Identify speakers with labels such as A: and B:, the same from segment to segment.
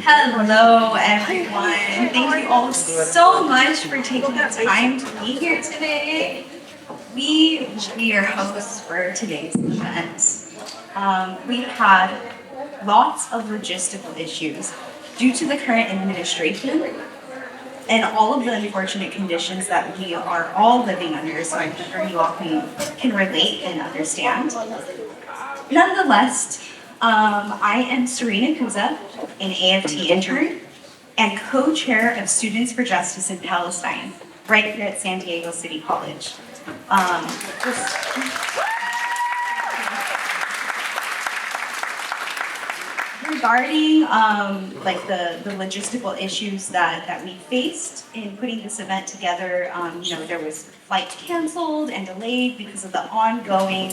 A: Hello, everyone. Thank you all so much for taking the time to be here today. We will be your hosts for today's event. We've had lots of logistical issues due to the current administration and all of the unfortunate conditions that we are all living under, so I'm sure you all can relate and understand. Nonetheless, I am Serina Cuza, an AFT intern and co-chair of Students for Justice in Palestine, right here at San Diego City College. Regarding the logistical issues that we faced in putting this event together, there was flights canceled and delayed because of the ongoing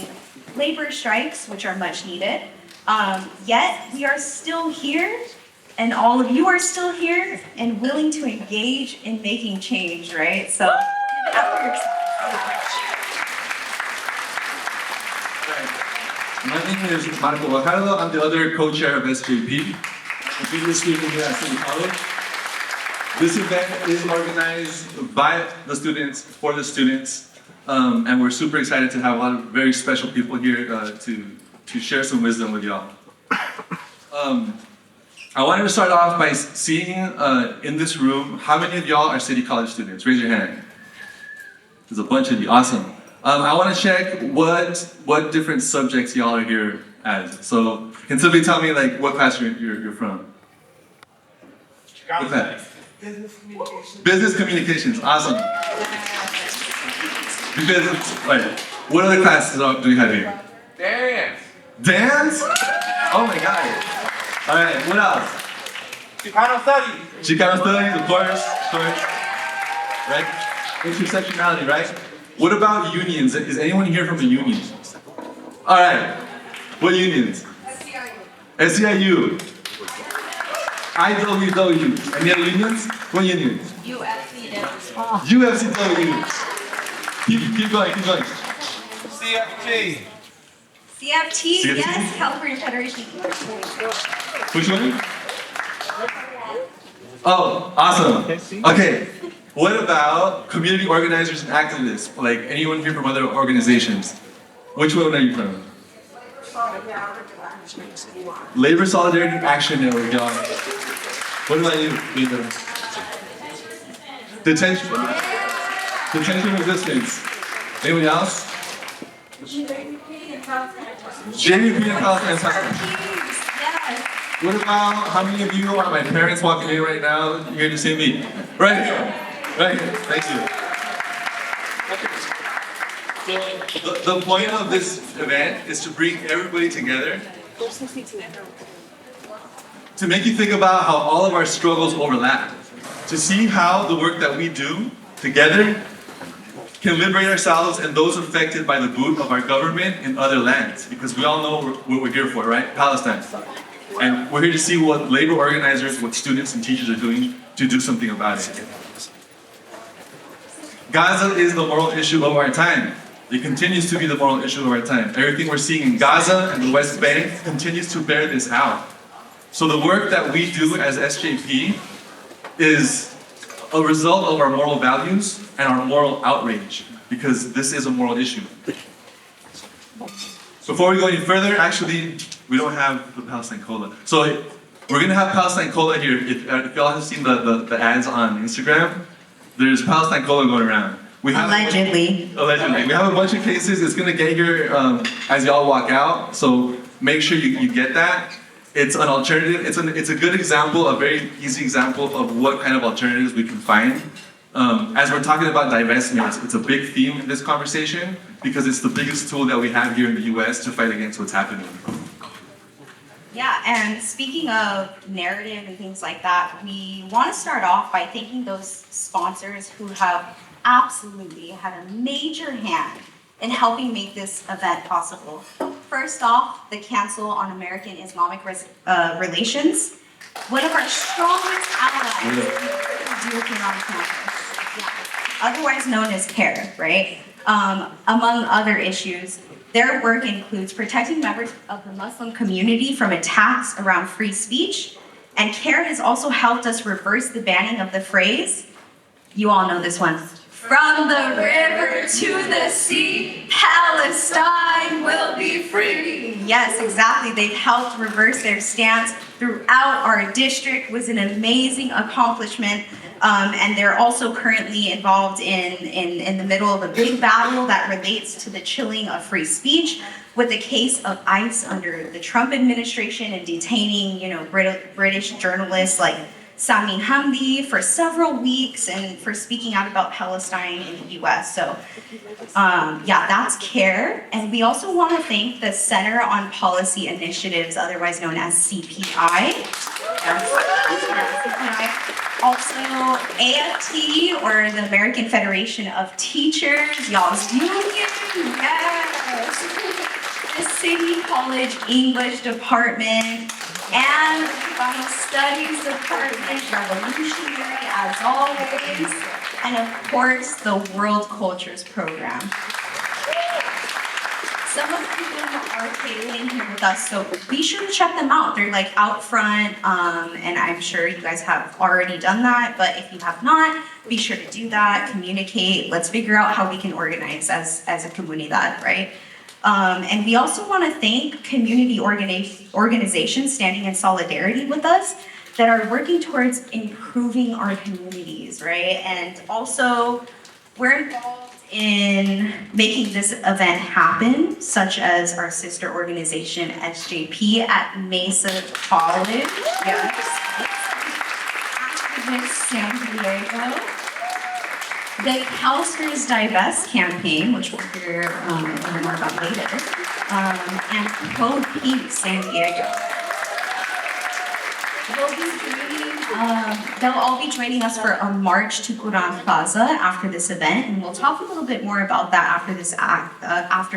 A: labor strikes, which are much needed. Yet we are still here, and all of you are still here and willing to engage in making change, right? So give it up for yourself.
B: My name is Guajardo. I'm the other co-chair of SJP, a business student here at City College. This event is organized by the students, for the students, and we're super excited to have a lot of very special people here to share some wisdom with y'all. I wanted to start off by seeing in this room, how many of y'all are City College students? Raise your hand. There's a bunch of you, awesome. I want to check what different subjects y'all are here as. So, can somebody tell me like what class you're from? What's that?
C: Business communications.
B: Business communications, awesome. Because, right, what other classes do we have here?
C: Dance.
B: Dance? Oh my god. Alright, what else?
C: Chicano studies.
B: Chicano studies, of course. Right? Intersectionality, right? What about unions? Is anyone here from a union? Alright. What unions? SEIU. IWW. Any other unions? What unions? UFCW. Keep going.
C: CFT.
A: CFT, yes, California Federation.
B: Which one? Oh, awesome. Okay. What about community organizers and activists? Like anyone here from other organizations? Which one are you from? Labor Solidarity Action Network, y'all. What about you, Leila? Detention resistance. Anyone else? JVP and Palestine. What about, how many of you are my parents walking in right now? You're here to see me. Right here. Right here. Thank you. So, the point of this event is to bring everybody together to make you think about how all of our struggles overlap. To see how the work that we do together can liberate ourselves and those affected by the boot of our government in other lands. Because we all know what we're here for, right? Palestine. And we're here to see what labor organizers, what students and teachers are doing to do something about it. Gaza is the moral issue of our time. It continues to be the moral issue of our time. Everything we're seeing in Gaza and the West Bank continues to bear this out. So the work that we do as SJP is a result of our moral values and our moral outrage, because this is a moral issue. Before we go any further, actually, we don't have the Palestine Cola. So we're gonna have Palestine Cola here. If y'all have seen the ads on Instagram, there's Palestine Cola going around.
A: Allegedly.
B: Allegedly. We have a bunch of cases. It's gonna get here as y'all walk out. So make sure you get that. It's an alternative. It's a good example, a very easy example of what kind of alternatives we can find. As we're talking about divestment, it's a big theme in this conversation because it's the biggest tool that we have here in the US to fight against what's happening.
A: Yeah, and speaking of narrative and things like that, we want to start off by thanking those sponsors who have absolutely had a major hand in helping make this event possible. First off, the Council on American Islamic Relations, one of our strongest allies in Duke and on campus, otherwise known as CARE, right? Among other issues. Their work includes protecting members of the Muslim community from attacks around free speech, and CARE has also helped us reverse the banning of the phrase, you all know this one, from the river to the sea, Palestine will be free. Yes, exactly. They've helped reverse their stance throughout our district. It was an amazing accomplishment. And they're also currently involved in the middle of a big battle that relates to the chilling of free speech with the case of ICE under the Trump administration and detaining, British journalists like Sami Hamdi for several weeks and for speaking out about Palestine in the US. So that's CARE. And we also want to thank the Center on Policy Initiatives, otherwise known as CPI. Also AFT, or the American Federation of Teachers, y'all's union, yes. The City College English Department, and the Cubano Studies Department, revolutionary as always, and of course, the World Cultures Program. Some of them are hailing here with us, so be sure to check them out. They're like out front, and I'm sure you guys have already done that, but if you have not, be sure to do that, communicate. Let's figure out how we can organize as a comunidad, right? And we also want to thank community organizations standing in solidarity with us that are working towards improving our communities, right? And also, we're involved in making this event happen, such as our sister organization, SJP, at Mesa College. Yes. Activist San Diego. The CalSTRS DIVEST campaign, which we'll hear more about later, and Code Pink San Diego. They'll all be joining us for a march to Quran Plaza after this event, and we'll talk a little bit more about that after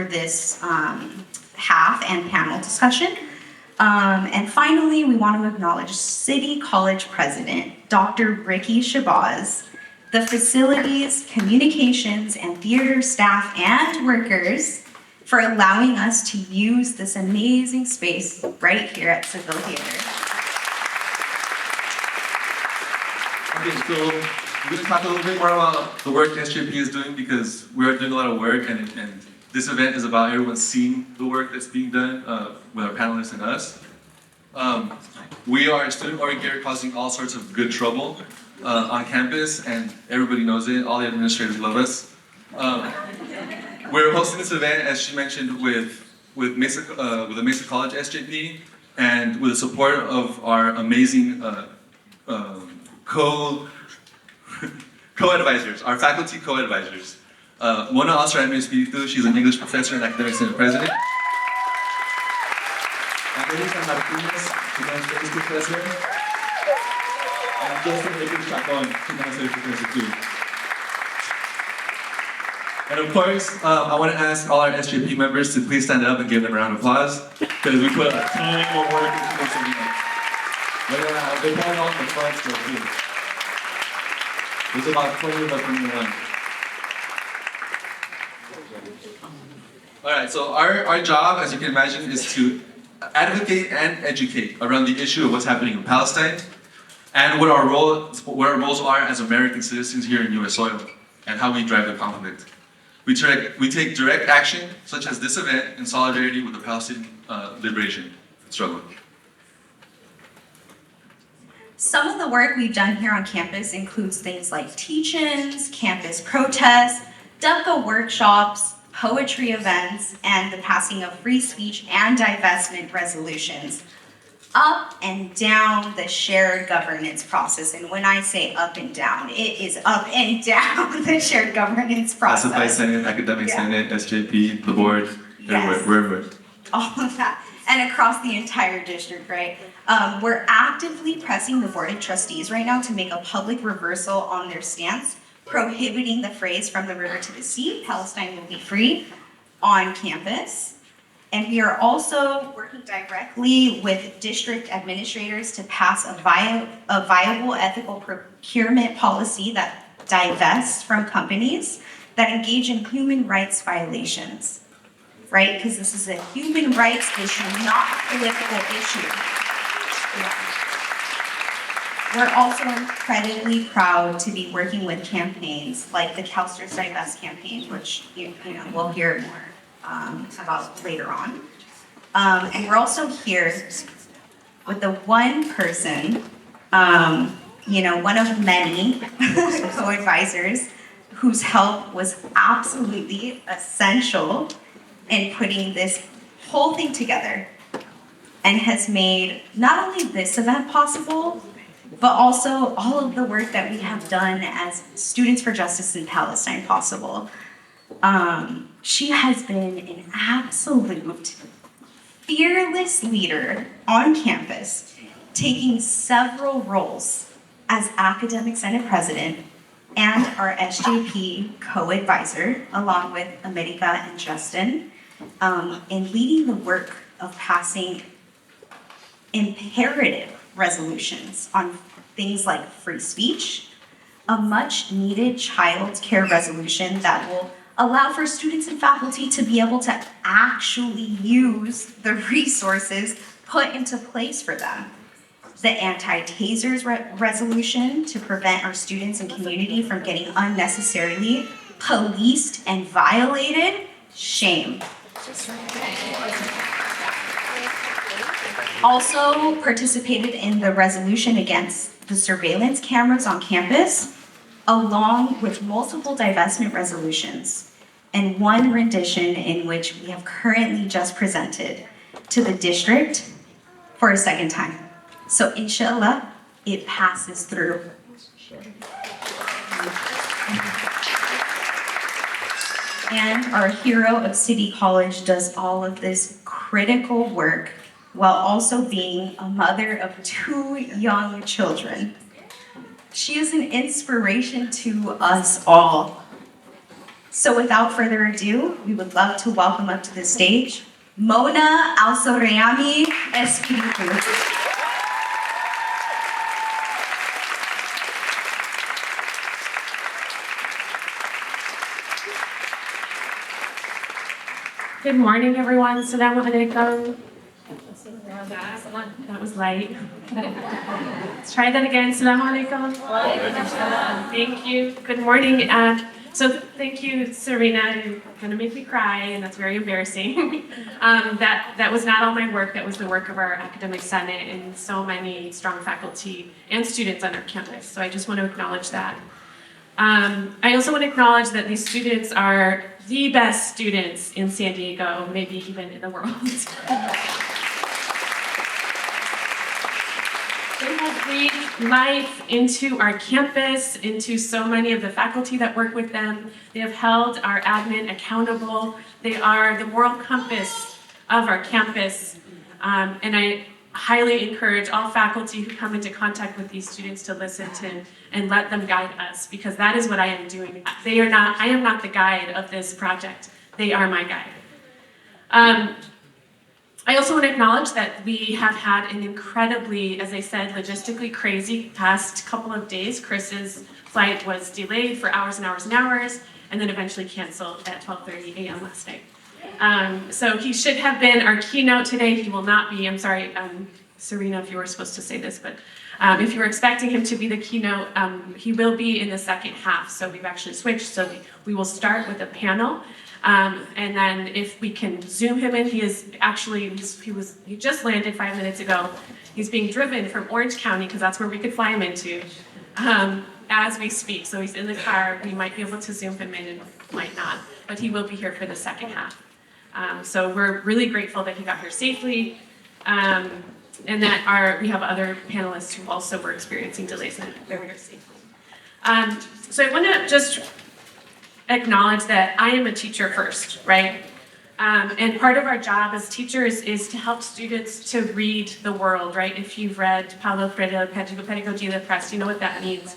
A: this half and panel discussion. And finally, we want to acknowledge City College President, Dr. Ricky Shabazz, the facilities, communications, and theater staff and workers for allowing us to use this amazing space right here at Seville Theater.
B: Okay, so we're going to talk a little bit more about the work SJP is doing, because we are doing a lot of work, and this event is about everyone seeing the work that's being done with our panelists and us. We are a student organizer causing all sorts of good trouble on campus, and everybody knows it. All the administrators love us. We're hosting this event, as she mentioned, with the Mesa College SJP, and with the support of our amazing co-advisors, our faculty co-advisors. Mona Alsoraimi-Espiritu, she's an English professor and academic senate president. Leila Martinez, she's an English professor. And Justin Chacon, she's an English professor too. And of course, I want to ask all our SJP members to please stand up and give them a round of applause, because we put a ton of work into this event. They're probably all in the front still too. There's about 20 of us in the line. Alright, so our job, as you can imagine, is to advocate and educate around the issue of what's happening in Palestine, and what our roles are as American citizens here in US soil, and how we drive the conflict. We take direct action, such as this event, in solidarity with the Palestinian liberation struggle.
A: Some of the work we've done here on campus includes things like teach-ins, campus protests, DEPCA workshops, poetry events, and the passing of free speech and divestment resolutions. Up and down the shared governance process. And when I say up and down, it is up and down the shared governance process.
B: SFI Senate, Academic Senate, SJP, the board,
A: yes.
B: Everywhere.
A: All of that. And across the entire district, right? We're actively pressing the Board of Trustees right now to make a public reversal on their stance, prohibiting the phrase from the river to the sea, Palestine will be free, on campus. And we are also working directly with district administrators to pass a viable ethical procurement policy that divests from companies that engage in human rights violations. right? Because this is a human rights issue, not a political issue. We're also incredibly proud to be working with campaigns like the CalSTRS DIVEST campaign, which we'll hear more about later on. And we're also here with the one person, one of many co-advisors whose help was absolutely essential in putting this whole thing together and has made not only this event possible, but also all of the work that we have done as Students for Justice in Palestine possible. She has been an absolute fearless leader on campus, taking several roles as Academic Senate President and our SJP co-advisor, along with America and Justin, in leading the work of passing imperative resolutions on things like free speech, a much needed child care resolution that will allow for students and faculty to be able to actually use the resources put into place for them. The anti-tasers resolution to prevent our students and community from getting unnecessarily policed and violated. Shame. Also participated in the resolution against the surveillance cameras on campus, along with multiple divestment resolutions, and one rendition in which we have currently just presented to the district for a second time. So inshallah, it passes through. And our hero of City College does all of this critical work while also being a mother of 2 young children. She is an inspiration to us all. So without further ado, we would love to welcome up to the stage Mona Alsoraimi-Espiritu.
D: Good morning, everyone. Assalamu alaikum. That was light. Let's try that again. Assalamu alaikum. Thank you. Good morning. So thank you, Serina. You're going to make me cry, and that's very embarrassing. That was not all my work. That was the work of our academic senate and so many strong faculty and students on our campus. So I just want to acknowledge that. I also want to acknowledge that these students are the best students in San Diego, maybe even in the world. They have breathed life into our campus, into so many of the faculty that work with them. They have held our admin accountable. They are the moral compass of our campus. And I highly encourage all faculty who come into contact with these students to listen to and let them guide us, because that is what I am doing. I am not the guide of this project. They are my guide. I also want to acknowledge that we have had an incredibly, as I said, logistically crazy past couple of days. Chris's flight was delayed for hours and hours and hours, and then eventually canceled at 12:30 a.m. last night. So he should have been our keynote today. He will not be. I'm sorry, Serina, if you were supposed to say this, but if you were expecting him to be the keynote, he will be in the second half. So we've actually switched. So we will start with a panel. And then if we can zoom him in, he just landed 5 minutes ago. He's being driven from Orange County, because that's where we could fly him into, as we speak. So he's in the car. We might be able to zoom him in and might not, but he will be here for the second half. So we're really grateful that he got here safely, and that we have other panelists who also were experiencing delays and they're here safely. So I want to just acknowledge that I am a teacher first, right? And part of our job as teachers is to help students to read the world, right? If you've read Paulo Freire, Pedagogy of the Press, you know what that means,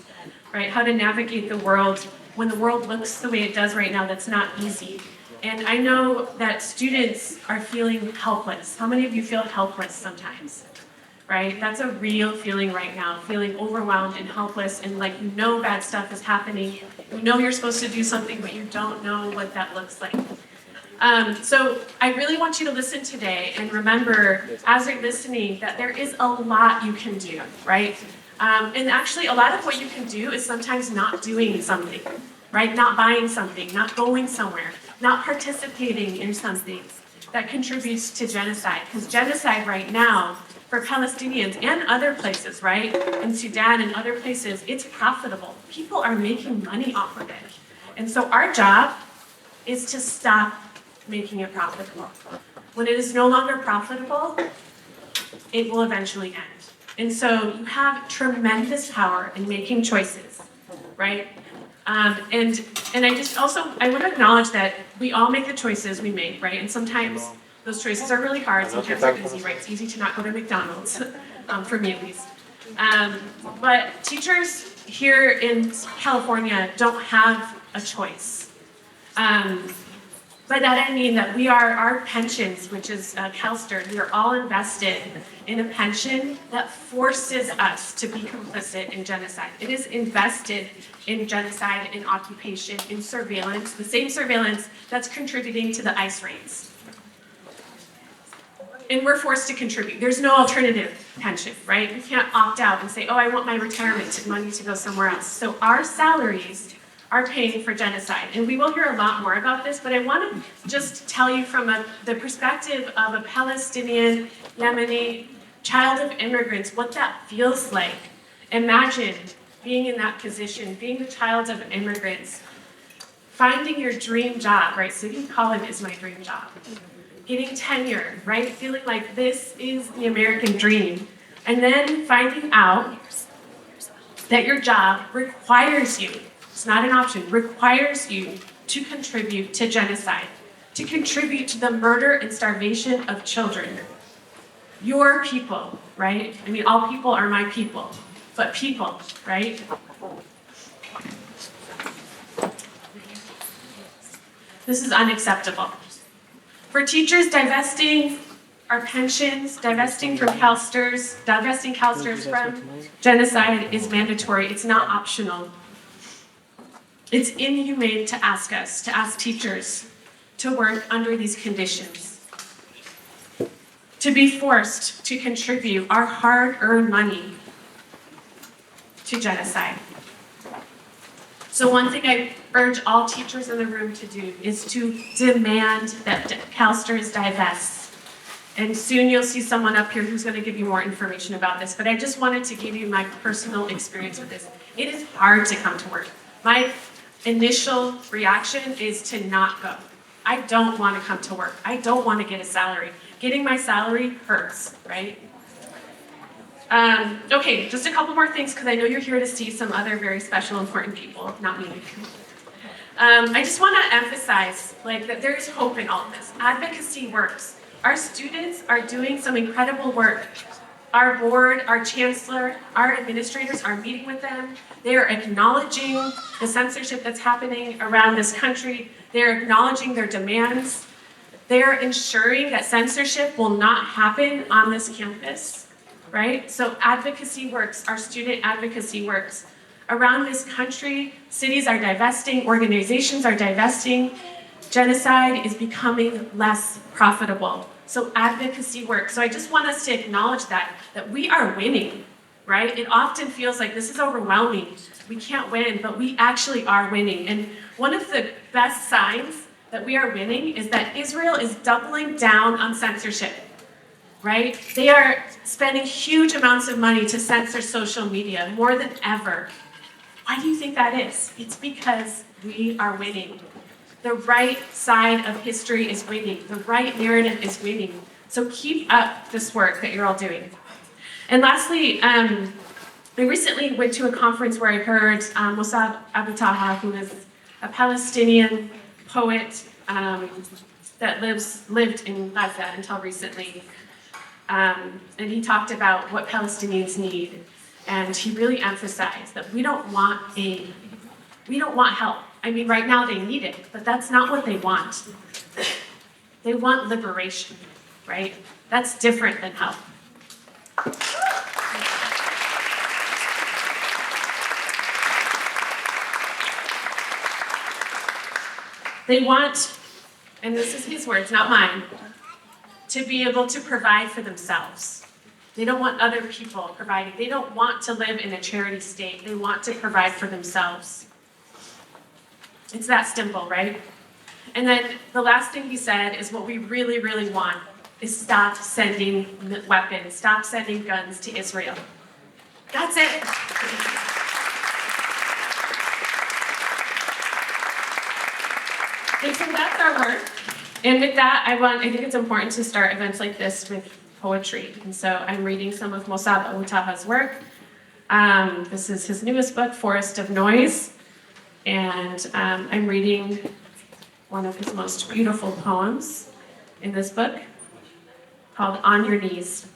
D: right? How to navigate the world when the world looks the way it does right now. That's not easy. And I know that students are feeling helpless. How many of you feel helpless sometimes, right? That's a real feeling right now, feeling overwhelmed and helpless, and like you know bad stuff is happening. You know you're supposed to do something, but you don't know what that looks like. So I really want you to listen today and remember, as you're listening, that there is a lot you can do, right? And actually, a lot of what you can do is sometimes not doing something, right? Not buying something, not going somewhere, not participating in something that contributes to genocide. Because genocide right now, for Palestinians and other places, right? In Sudan and other places, it's profitable. People are making money off of it. And so our job is to stop making it profitable. When it is no longer profitable, it will eventually end. And so you have tremendous power in making choices, right? And I want to acknowledge that we all make the choices we make, right? And sometimes those choices are really hard, sometimes they're easy, right? It's easy to not go to McDonald's, for me at least. But teachers here in California don't have a choice. By that I mean that our pensions, which is CalSTRS, we are all invested in a pension that forces us to be complicit in genocide. It is invested in genocide, in occupation, in surveillance, the same surveillance that's contributing to the ICE raids. And we're forced to contribute. There's no alternative pension, right? We can't opt out and say, oh, I want my retirement money to go somewhere else. So our salaries are paying for genocide. And we will hear a lot more about this, but I want to just tell you from the perspective of a Palestinian, Yemeni child of immigrants, what that feels like. Imagine being in that position, being the child of immigrants, finding your dream job, right? City College is my dream job. Getting tenure, right? Feeling like this is the American dream. And then finding out that your job requires you, it's not an option, requires you to contribute to genocide, to contribute to the murder and starvation of children. Your people, right? I mean, all people are my people, but people, right? This is unacceptable. For teachers, divesting our pensions, divesting from CalSTRS, divesting CalSTRS from genocide is mandatory. It's not optional. It's inhumane to ask teachers to work under these conditions, to be forced to contribute our hard-earned money to genocide. So one thing I urge all teachers in the room to do is to demand that CalSTRS divests. And soon you'll see someone up here who's going to give you more information about this. But I just wanted to give you my personal experience with this. It is hard to come to work. My initial reaction is to not go. I don't want to come to work. I don't want to get a salary. Getting my salary hurts, right? Okay, just a couple more things because I know you're here to see some other very special, important people, not me. I just want to emphasize that there is hope in all of this. Advocacy works. Our students are doing some incredible work. Our board, our chancellor, our administrators are meeting with them. They are acknowledging the censorship that's happening around this country. They're acknowledging their demands. They're ensuring that censorship will not happen on this campus, right? So advocacy works, our student advocacy works. Around this country, cities are divesting, organizations are divesting. Genocide is becoming less profitable. So advocacy works. So I just want us to acknowledge that we are winning, right? It often feels like this is overwhelming. We can't win, but we actually are winning. And one of the best signs that we are winning is that Israel is doubling down on censorship, right? They are spending huge amounts of money to censor social media, more than ever. Why do you think that is? It's because we are winning. The right side of history is winning. The right narrative is winning. So keep up this work that you're all doing. And lastly, I recently went to a conference where I heard Mossab Abu Taha, who is a Palestinian poet that lived in Gaza until recently. And he talked about what Palestinians need. And he really emphasized that we don't want help. I mean, right now they need it, but that's not what they want. They want liberation, right? That's different than help. They want and this is his words, not mine, to be able to provide for themselves. They don't want other people providing. They don't want to live in a charity state. They want to provide for themselves. It's that simple, right? And then the last thing he said is what we really, really want is stop sending weapons, stop sending guns to Israel. That's it. And so that's our work. And with that, I think it's important to start events like this with poetry. And so I'm reading some of Mosab Abu Taha's work. This is his newest book, Forest of Noise. And I'm reading one of his most beautiful poems in this book called On Your Knees.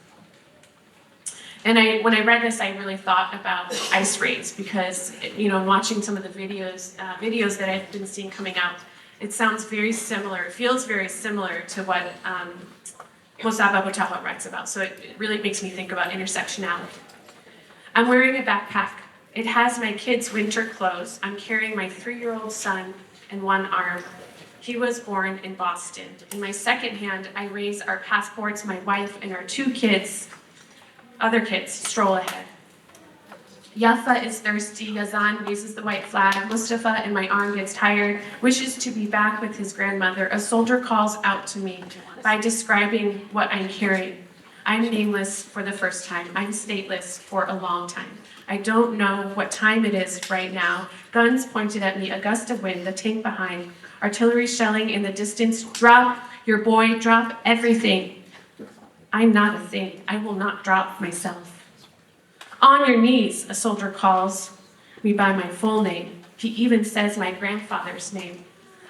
D: And when I read this, I really thought about ICE raids because, watching some of the videos that I've been seeing coming out, it sounds very similar. It feels very similar to what Mosab Abu Taha writes about. So it really makes me think about intersectionality. I'm wearing a backpack. It has my kids' winter clothes. I'm carrying my 3-year-old son in one arm. He was born in Boston. In my second hand, I raise our passports. My wife and our 2 kids, other kids, stroll ahead. Yafa is thirsty. Yazan raises the white flag. Mustafa in my arm gets tired, wishes to be back with his grandmother. A soldier calls out to me by describing what I'm carrying. I'm nameless for the first time. I'm stateless for a long time. I don't know what time it is right now. Guns pointed at me, a gust of wind, the tank behind. Artillery shelling in the distance. Drop your boy, drop everything. I'm not a thing. I will not drop myself. On your knees, a soldier calls me by my full name. He even says my grandfather's name.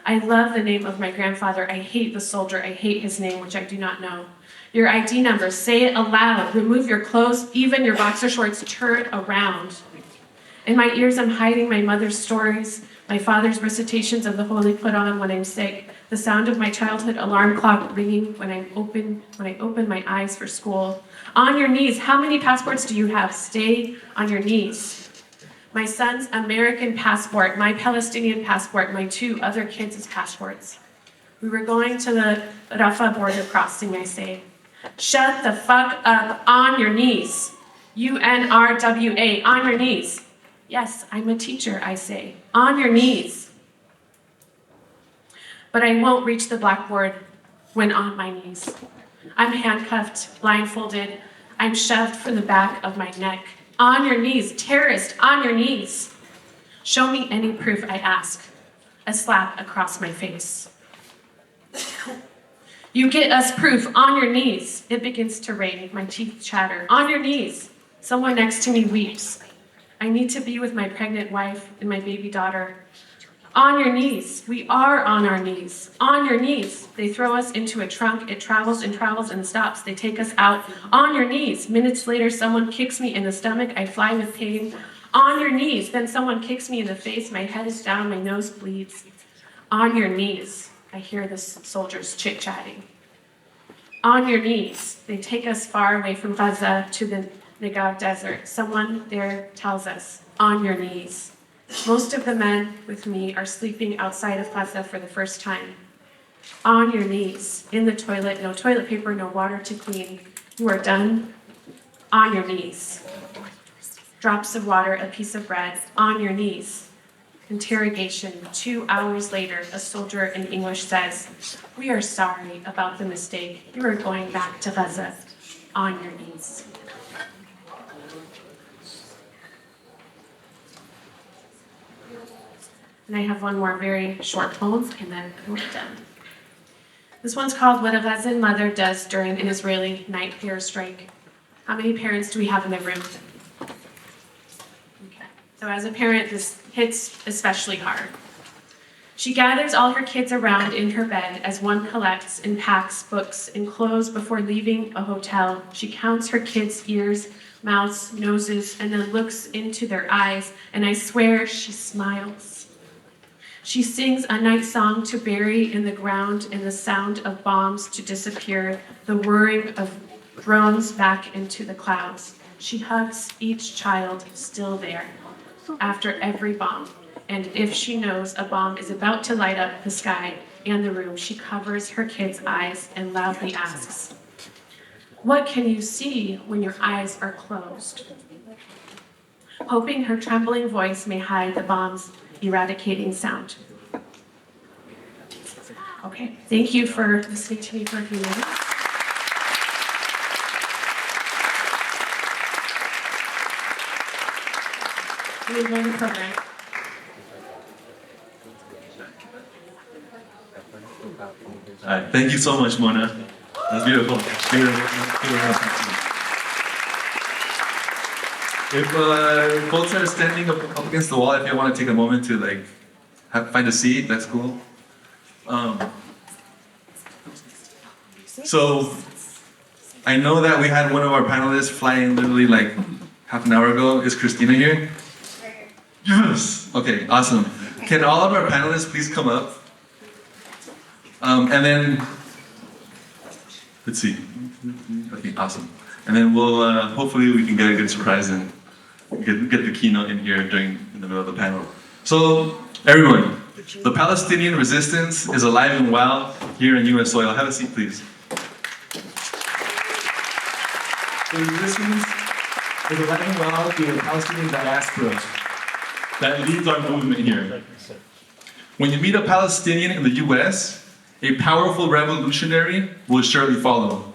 D: I love the name of my grandfather. I hate the soldier. I hate his name, which I do not know. Your ID number, say it aloud. Remove your clothes, even your boxer shorts, turn around. In my ears, I'm hiding my mother's stories, my father's recitations of the Holy Quran when I'm sick, the sound of my childhood alarm clock ringing when I open my eyes for school. On your knees, how many passports do you have? Stay on your knees. My son's American passport, my Palestinian passport, my 2 other kids' passports. We were going to the Rafah border crossing, I say. Shut the fuck up, on your knees. UNRWA, on your knees. Yes, I'm a teacher, I say. On your knees. But I won't reach the blackboard when on my knees. I'm handcuffed, blindfolded. I'm shoved from the back of my neck. On your knees, terrorist, on your knees. Show me any proof, I ask. A slap across my face. You get us proof, on your knees. It begins to rain, my teeth chatter. On your knees. Someone next to me weeps. I need to be with my pregnant wife and my baby daughter. On your knees. We are on our knees. On your knees. They throw us into a trunk. It travels and travels and stops. They take us out. On your knees. Minutes later, someone kicks me in the stomach. I fly with pain. On your knees. Then someone kicks me in the face. My head is down. My nose bleeds. On your knees. I hear the soldiers chit-chatting. On your knees. They take us far away from Gaza to the Negev desert. Someone there tells us, on your knees. Most of the men with me are sleeping outside of Gaza for the first time. On your knees. In the toilet, no toilet paper, no water to clean. You are done. On your knees. Drops of water, a piece of bread. On your knees. Interrogation. 2 hours later, a soldier in English says, we are sorry about the mistake. You are going back to Gaza. On your knees. And I have one more very short poem, and then we're done. This one's called What a Gazan Mother Does During an Israeli Night Airstrike. How many parents do we have in the room? Okay. So as a parent, this hits especially hard. She gathers all her kids around in her bed as one collects and packs books and clothes before leaving a hotel. She counts her kids' ears, mouths, noses, and then looks into their eyes, and I swear she smiles. She sings a night song to bury in the ground and the sound of bombs to disappear, the whirring of drones back into the clouds. She hugs each child still there after every bomb. And if she knows a bomb is about to light up the sky, and the room, she covers her kid's eyes and loudly asks, "What can you see when your eyes are closed?" Hoping her trembling voice may hide the bomb's eradicating sound. Okay, thank you for listening to me for a few minutes. We enjoy the program.
B: All right, thank you so much, Mona. That's beautiful. If folks are standing up against the wall, if you want to take a moment to find a seat, that's cool. So I know that we had one of our panelists fly in literally like half an hour ago. Is Christina here? Yes. Okay, awesome. Can all of our panelists please come up? And then, let's see. Okay, awesome. And then we'll, hopefully we can get a good surprise and get the keynote in here in the middle of the panel. So, everyone, the Palestinian resistance is alive and well here in US soil. Have a seat, please. The resistance is alive and well through the Palestinian diaspora that leads our movement here. When you meet a Palestinian in the US, a powerful revolutionary will surely follow.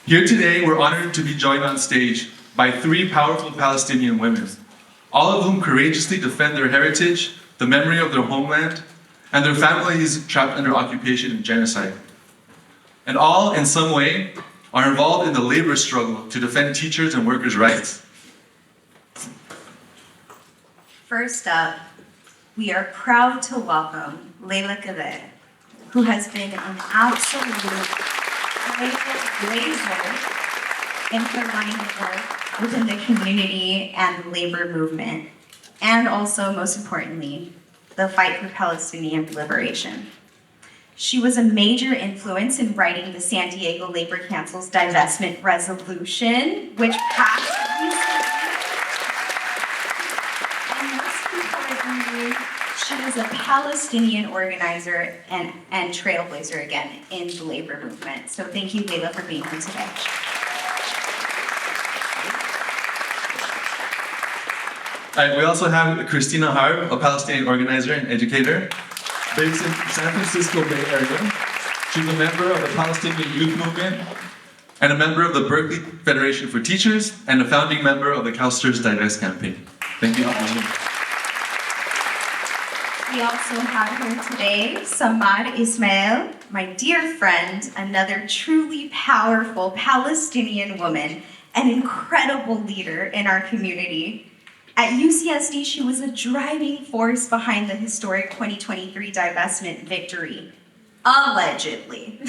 B: Here today, we're honored to be joined on stage by 3 powerful Palestinian women, all of whom courageously defend their heritage, the memory of their homeland, and their families trapped under occupation and genocide. And all, in some way, are involved in the labor struggle to defend teachers' and workers' rights.
A: First up, we are proud to welcome Leila Khader, who has been an absolute trailblazer in her line of work within the community and the labor movement, and also, most importantly, the fight for Palestinian liberation. She was a major influence in writing the San Diego Labor Council's divestment resolution, which passed recently. And most importantly, she was a Palestinian organizer and trailblazer again in the labor movement. So thank you, Leila, for being here today.
B: All right, we also have Christina Harb, a Palestinian organizer and educator, based in San Francisco Bay Area. She's a member of the Palestinian Youth Movement and a member of the Berkeley Federation for Teachers and a founding member of the CalSTRS DIVEST campaign. Thank you.
A: We also have here today Samar Ismail, my dear friend, another truly powerful Palestinian woman, an incredible leader in our community. At UCSD, she was a driving force behind the historic 2023 divestment victory, allegedly.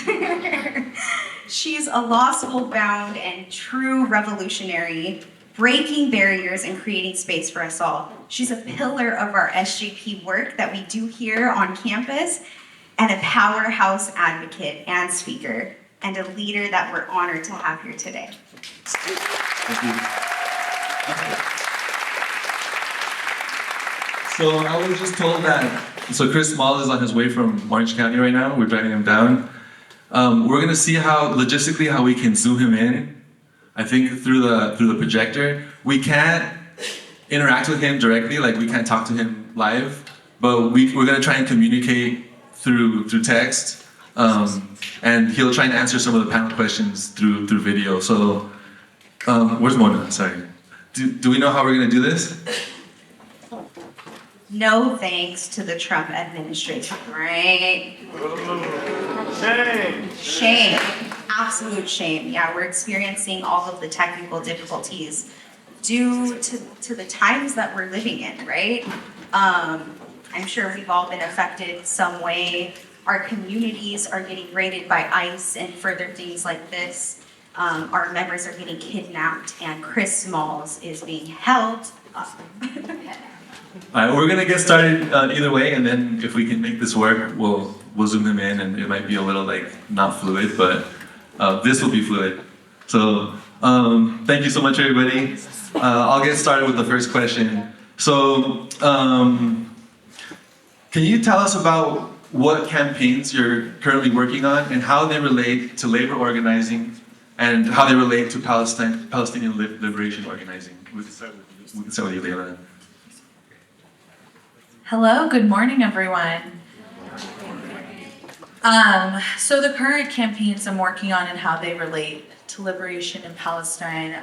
A: She's a law school-bound and true revolutionary, breaking barriers and creating space for us all. She's a pillar of our SJP work that we do here on campus, and a powerhouse advocate and speaker, and a leader that we're honored to have here today.
B: Thank you. So I was just told that, so Chris Small is on his way from Orange County right now. We're driving him down. We're gonna see how we can zoom him in. I think through the projector. We can't interact with him directly, like we can't talk to him live, but we're gonna try and communicate through text, and he'll try and answer some of the panel questions through video. So, where's Mona? Sorry. Do we know how we're gonna do this?
A: No thanks to the Trump administration, right?
C: Shame.
A: Shame, absolute shame. Yeah, we're experiencing all of the technical difficulties due to the times that we're living in, right? I'm sure we've all been affected some way. Our communities are getting raided by ICE and further things like this. Our members are getting kidnapped, and Chris Smalls is being held up.
B: All right, we're gonna get started either way, and then if we can make this work, we'll zoom him in, and it might be a little not fluid, but this will be fluid. So thank you so much, everybody. I'll get started with the first question. So can you tell us about what campaigns you're currently working on and how they relate to labor organizing and how they relate to Palestinian liberation organizing. We can start with you, Leila.
E: Hello, good morning, everyone. So the current campaigns I'm working on and how they relate to liberation in Palestine,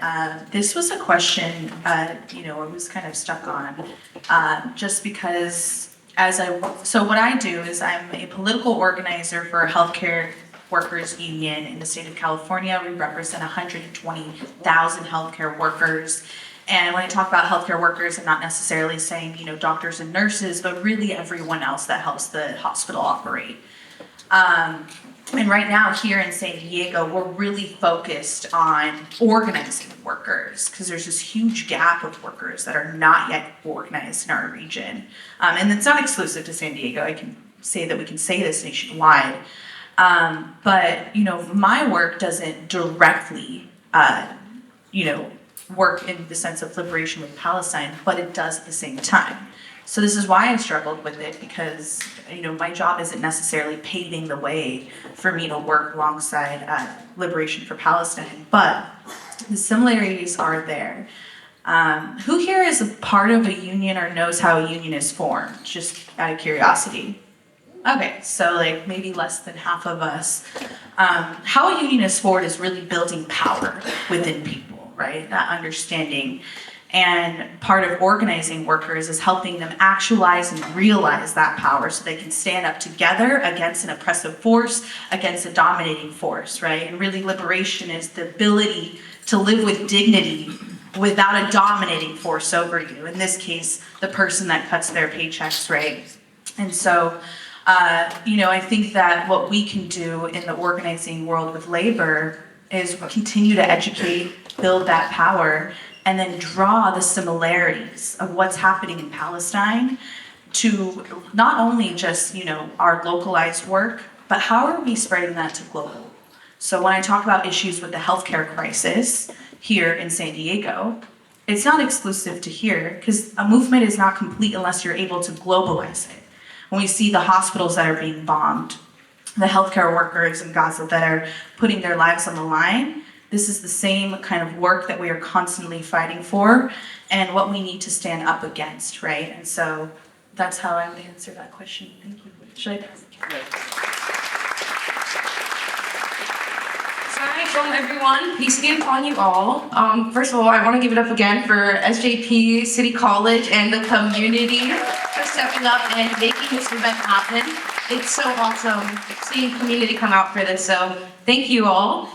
E: this was a question, I was kind of stuck on, just because so what I do is I'm a political organizer for a healthcare workers union in the state of California. We represent 120,000 healthcare workers. And when I talk about healthcare workers, I'm not necessarily saying, doctors and nurses, but really everyone else that helps the hospital operate. And right now here in San Diego, we're really focused on organizing workers because there's this huge gap of workers that are not yet organized in our region. And it's not exclusive to San Diego. I can say that we can say this nationwide. But, my work doesn't directly, work in the sense of liberation with Palestine, but it does at the same time. So this is why I struggled with it because, my job isn't necessarily paving the way for me to work alongside liberation for Palestine, but the similarities are there. Who here is a part of a union or knows how a union is formed, just out of curiosity? Okay, so maybe less than half of us. How a union is formed is really building power within people, right? That understanding. And part of organizing workers is helping them actualize and realize that power so they can stand up together against an oppressive force, against a dominating force, right? And really liberation is the ability to live with dignity without a dominating force over you. In this case, the person that cuts their paychecks, right? And so, I think that what we can do in the organizing world with labor is continue to educate, build that power, and then draw the similarities of what's happening in Palestine to not only just, our localized work, but how are we spreading that to global? So when I talk about issues with the healthcare crisis here in San Diego, it's not exclusive to here because a movement is not complete unless you're able to globalize it. When we see the hospitals that are being bombed, the healthcare workers in Gaza that are putting their lives on the line, this is the same kind of work that we are constantly fighting for and what we need to stand up against, right? And so that's how I would answer that question. Thank you. Should I pass it?
F: Hi, shalom everyone. Peace be upon you all. First of all, I want to give it up again for SJP, City College, and the community for stepping up and making this event happen. It's so awesome seeing community come out for this, so thank you all.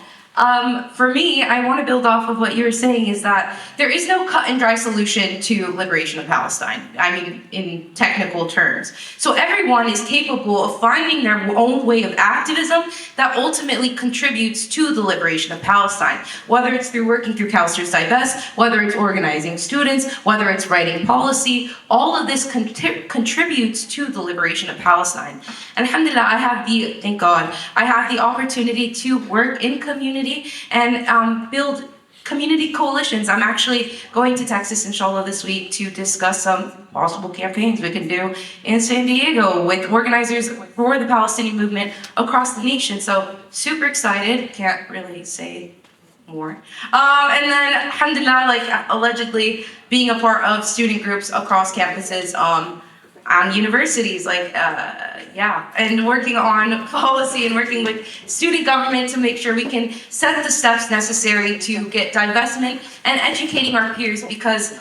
F: For me, I want to build off of what you were saying is that there is no cut and dry solution to liberation of Palestine. I mean, in technical terms. So everyone is capable of finding their own way of activism that ultimately contributes to the liberation of Palestine. Whether it's through working through CalSTRS DIVEST, whether it's organizing students, whether it's writing policy, all of this contributes to the liberation of Palestine. And alhamdulillah, thank God, I have the opportunity to work in community and build community coalitions. I'm actually going to Texas, inshallah, this week to discuss some possible campaigns we can do in San Diego with organizers for the Palestinian movement across the nation. So super excited. Can't really say more. And then, alhamdulillah, allegedly being a part of student groups across campuses, on universities, and working on policy and working with student government to make sure we can set the steps necessary to get divestment and educating our peers, because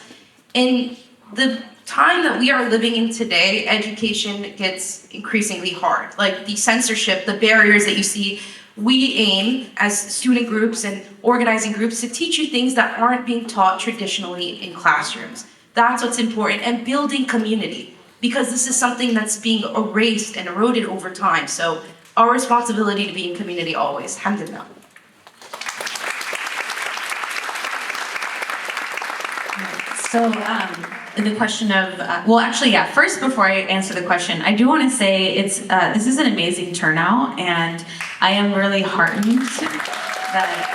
F: in the time that we are living in today, education gets increasingly hard. Like the censorship, the barriers that you see, we aim as student groups and organizing groups to teach you things that aren't being taught traditionally in classrooms. That's what's important, and building community, because this is something that's being erased and eroded over time. So our responsibility to be in community always. Alhamdulillah.
G: So the question of, first before I answer the question, I do want to say this is an amazing turnout, and I am really heartened that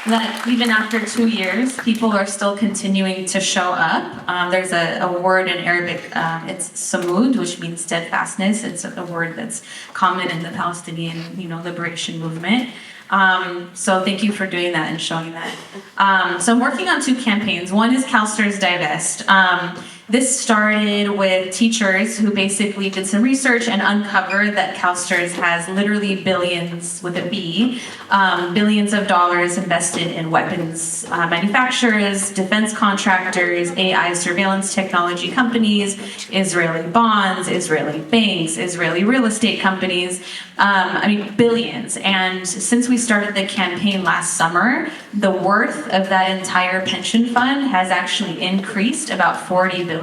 G: that even after 2 years, people are still continuing to show up. There's a word in Arabic, it's samud, which means steadfastness. It's a word that's common in the Palestinian, liberation movement. So thank you for doing that and showing that. So I'm working on 2 campaigns. One is CalSTRS Divest. This started with teachers who basically did some research and uncovered that CalSTRS has literally billions, with a B, billions of dollars invested in weapons manufacturers, defense contractors, AI surveillance technology companies, Israeli bonds, Israeli banks, Israeli real estate companies, billions. And since we started the campaign last summer, the worth of that entire pension fund has actually increased about $40 billion.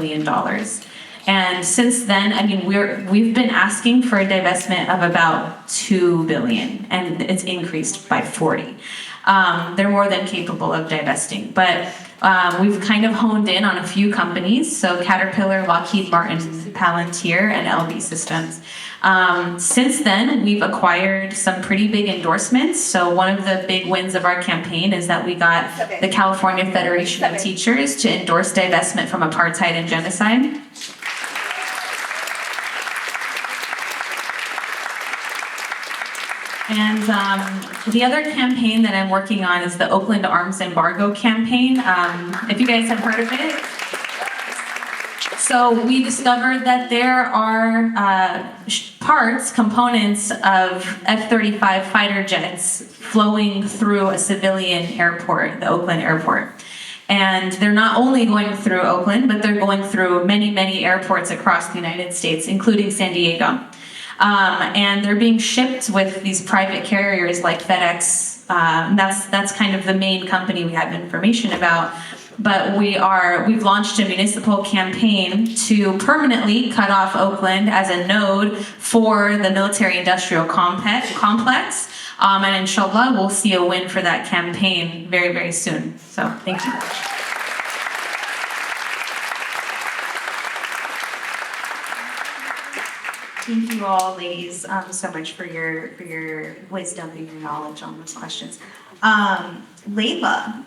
G: And since then, we've been asking for a divestment of about $2 billion, and it's increased by 40. They're more than capable of divesting, but we've kind of honed in on a few companies, so Caterpillar, Lockheed Martin, Palantir, and LB Systems. Since then, we've acquired some pretty big endorsements. So one of the big wins of our campaign is that we got the California Federation of Teachers to endorse divestment from apartheid and genocide. And the other campaign that I'm working on is the Oakland Arms Embargo campaign. If you guys have heard of it. So we discovered that there are components of F-35 fighter jets flowing through a civilian airport, the Oakland airport. And they're not only going through Oakland, but they're going through many, many airports across the United States, including San Diego. And they're being shipped with these private carriers like FedEx. That's kind of the main company we have information about. But we've launched a municipal campaign to permanently cut off Oakland as a node for the military-industrial complex. And inshallah, we'll see a win for that campaign very, very soon. So thank you.
A: Thank you all, ladies, so much for your wisdom and your knowledge on those questions. Leila,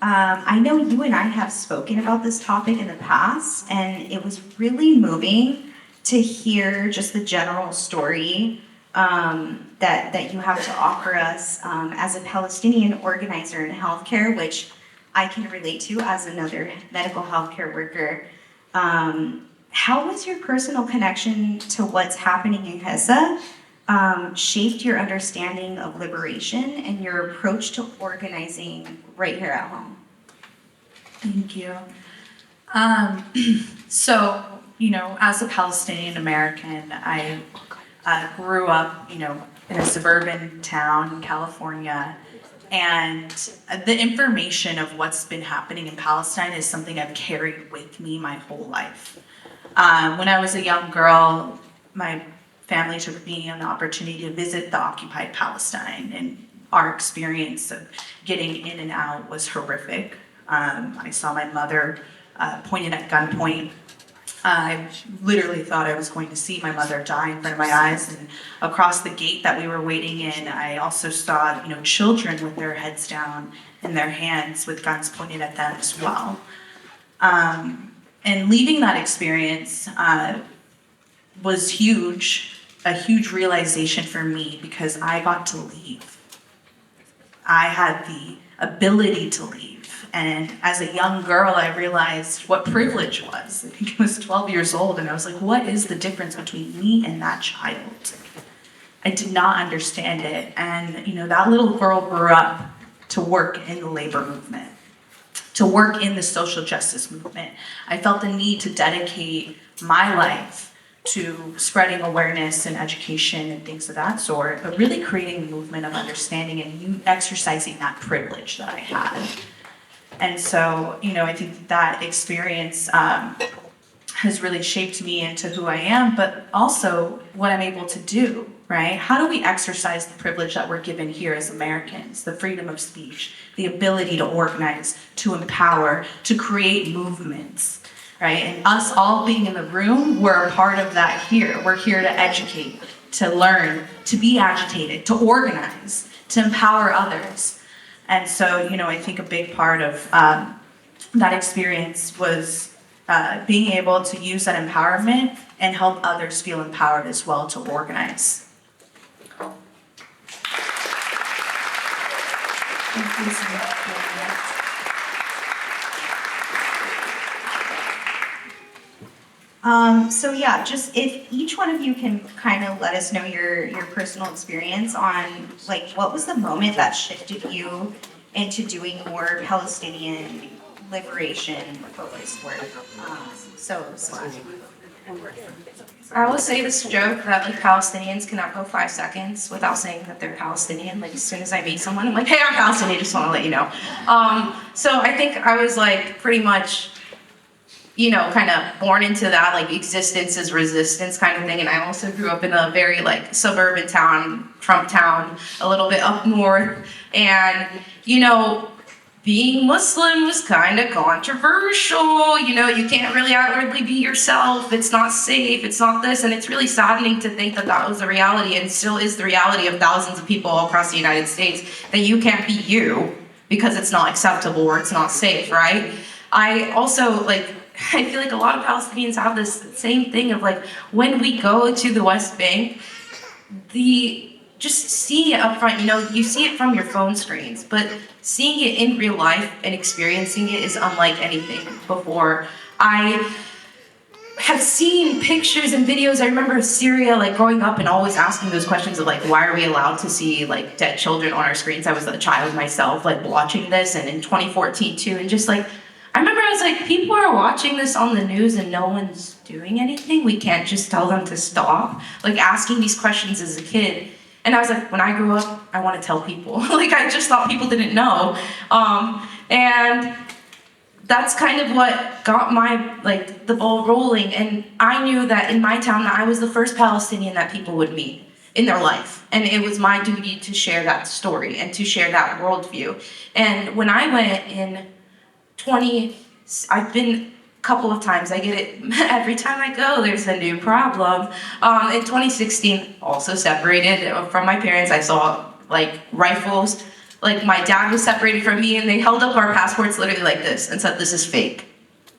A: I know you and I have spoken about this topic in the past, and it was really moving to hear just the general story that you have to offer us as a Palestinian organizer in healthcare, which I can relate to as another medical healthcare worker. How has your personal connection to what's happening in Gaza shaped your understanding of liberation and your approach to organizing right here at home?
E: Thank you. So, as a Palestinian American, I grew up, in a suburban town in California, and the information of what's been happening in Palestine is something I've carried with me my whole life. When I was a young girl, my family took me an opportunity to visit the occupied Palestine, and our experience of getting in and out was horrific. I saw my mother pointed at gunpoint. I literally thought I was going to see my mother die in front of my eyes. And across the gate that we were waiting in, I also saw, children with their heads down and their hands with guns pointed at them as well. And leaving that experience was huge, a huge realization for me, because I got to leave. I had the ability to leave. And as a young girl, I realized what privilege was. I think I was 12 years old, and I was like, what is the difference between me and that child? I did not understand it. And, that little girl grew up to work in the labor movement, to work in the social justice movement. I felt the need to dedicate my life to spreading awareness and education and things of that sort, but really creating a movement of understanding and exercising that privilege that I had. And so, I think that experience has really shaped me into who I am, but also what I'm able to do, right? How do we exercise the privilege that we're given here as Americans, the freedom of speech, the ability to organize, to empower, to create movements, right? And us all being in the room, we're a part of that here. We're here to educate, to learn, to be agitated, to organize, to empower others. And so, I think a big part of that experience was being able to use that empowerment and help others feel empowered as well to organize.
A: So yeah, just if each one of you can kind of let us know your personal experience on like what was the moment that shifted you into doing more Palestinian liberation focused work. So
F: I will say this joke that like Palestinians cannot go 5 seconds without saying that they're Palestinian. Like as soon as I meet someone, I'm like, hey, I'm Palestinian, just want to let you know. So I think I was like pretty much, kind of born into that like existence is resistance kind of thing. And I also grew up in a very like suburban town, Trump town, a little bit up north. And, being Muslim was kind of controversial. You can't really outwardly be yourself. It's not safe. It's not this. And it's really saddening to think that that was the reality and still is the reality of thousands of people all across the United States, that you can't be you because it's not acceptable or it's not safe, right? I also I feel like a lot of Palestinians have this same thing of like, when we go to the West Bank, just seeing it up front, you see it from your phone screens, but seeing it in real life and experiencing it is unlike anything before. I have seen pictures and videos. I remember Syria, growing up and always asking those questions of why are we allowed to see dead children on our screens? I was a child myself, watching this, and in 2014 too, and just I remember I was like, people are watching this on the news and no one's doing anything. We can't just tell them to stop. Asking these questions as a kid. And I was like, when I grew up, I want to tell people. I just thought people didn't know. And that's kind of what got the ball rolling. And I knew that in my town, that I was the first Palestinian that people would meet in their life. And it was my duty to share that story and to share that worldview. And when I went in I've been a couple of times, I get it every time I go, there's a new problem. In 2016, also separated from my parents, I saw rifles. My dad was separated from me and they held up our passports literally like this and said, this is fake.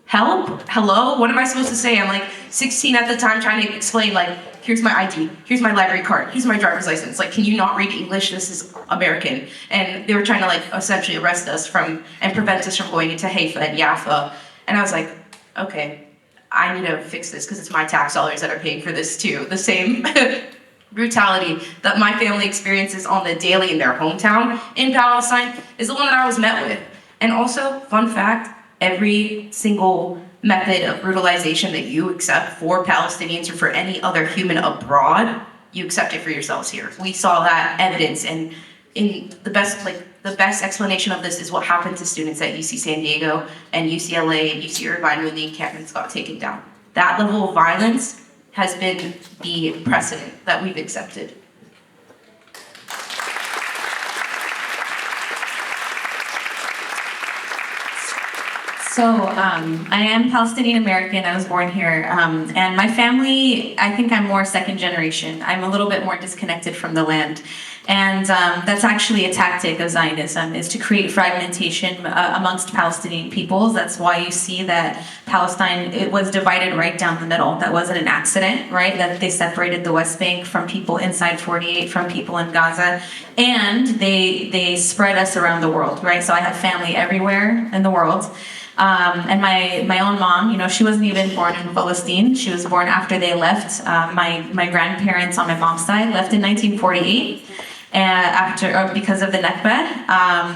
F: Help? Hello? What am I supposed to say? I'm 16 at the time trying to explain here's my ID, here's my library card, here's my driver's license. Can you not read English? This is American. And they were trying to essentially arrest us and prevent us from going into Haifa and Jaffa. And I was like, okay, I need to fix this because it's my tax dollars that are paying for this too. The same brutality that my family experiences on the daily in their hometown in Palestine is the one that I was met with. And also, fun fact, every single method of brutalization that you accept for Palestinians or for any other human abroad, you accept it for yourselves here. We saw that evidence, and in the best explanation of this is what happened to students at UC San Diego and UCLA and UC Irvine when the encampments got taken down. That level of violence has been the precedent that we've accepted.
G: So I am Palestinian American. I was born here. And my family, I think I'm more second generation. I'm a little bit more disconnected from the land. And that's actually a tactic of Zionism, is to create fragmentation amongst Palestinian peoples. That's why you see that Palestine, it was divided right down the middle. That wasn't an accident, right? That they separated the West Bank from people inside 48, from people in Gaza. And they spread us around the world, right? So I have family everywhere in the world. And my own mom, she wasn't even born in Palestine. She was born after they left. My grandparents on my mom's side left in 1948 because of the Nakba.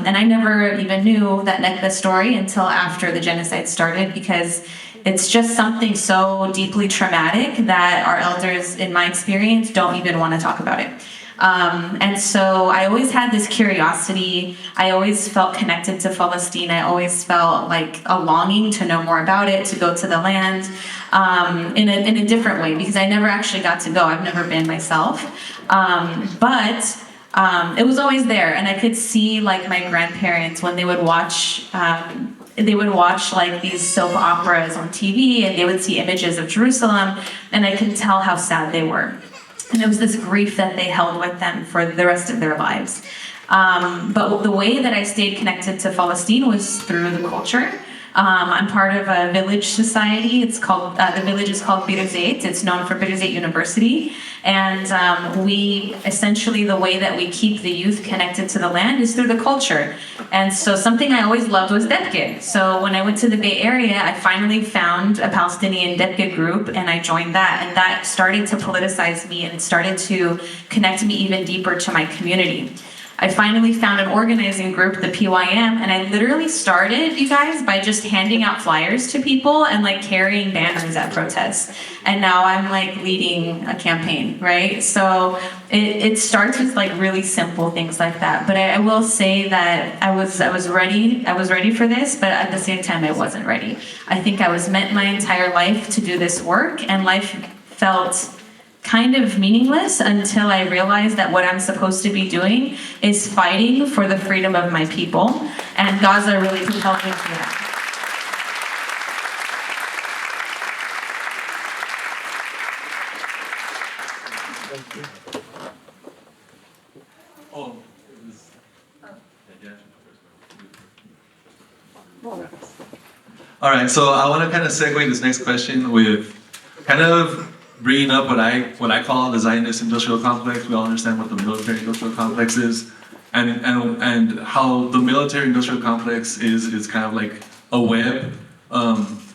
G: And I never even knew that Nakba story until after the genocide started, because it's just something so deeply traumatic that our elders, in my experience, don't even want to talk about it. And so I always had this curiosity. I always felt connected to Palestine. I always felt a longing to know more about it, to go to the land in a different way, because I never actually got to go. I've never been myself. But it was always there. And I could see my grandparents when they would watch these soap operas on TV, and they would see images of Jerusalem, and I could tell how sad they were. And it was this grief that they held with them for the rest of their lives. But the way that I stayed connected to Palestine was through the culture. I'm part of a village society. It's called, the village is called Bir Zayt. It's known for Bir Zayt University. And we, essentially the way that we keep the youth connected to the land is through the culture. And so something I always loved was Debke. So when I went to the Bay Area, I finally found a Palestinian Debke group and I joined that. And that started to politicize me and it started to connect me even deeper to my community. I finally found an organizing group, the PYM, and I literally started, you guys, by just handing out flyers to people and like carrying banners at protests. And now I'm like leading a campaign, right? So it starts with like really simple things like that. But I will say that I was ready for this, but at the same time I wasn't ready. I think I was meant my entire life to do this work, and life felt kind of meaningless until I realized that what I'm supposed to be doing is fighting for the freedom of my people, and Gaza really propelled me through that.
B: Oh. All right, so I want to kind of segue this next question with kind of bringing up what I call the Zionist industrial complex. We all understand what the military industrial complex is, and how the military industrial complex is kind of like a web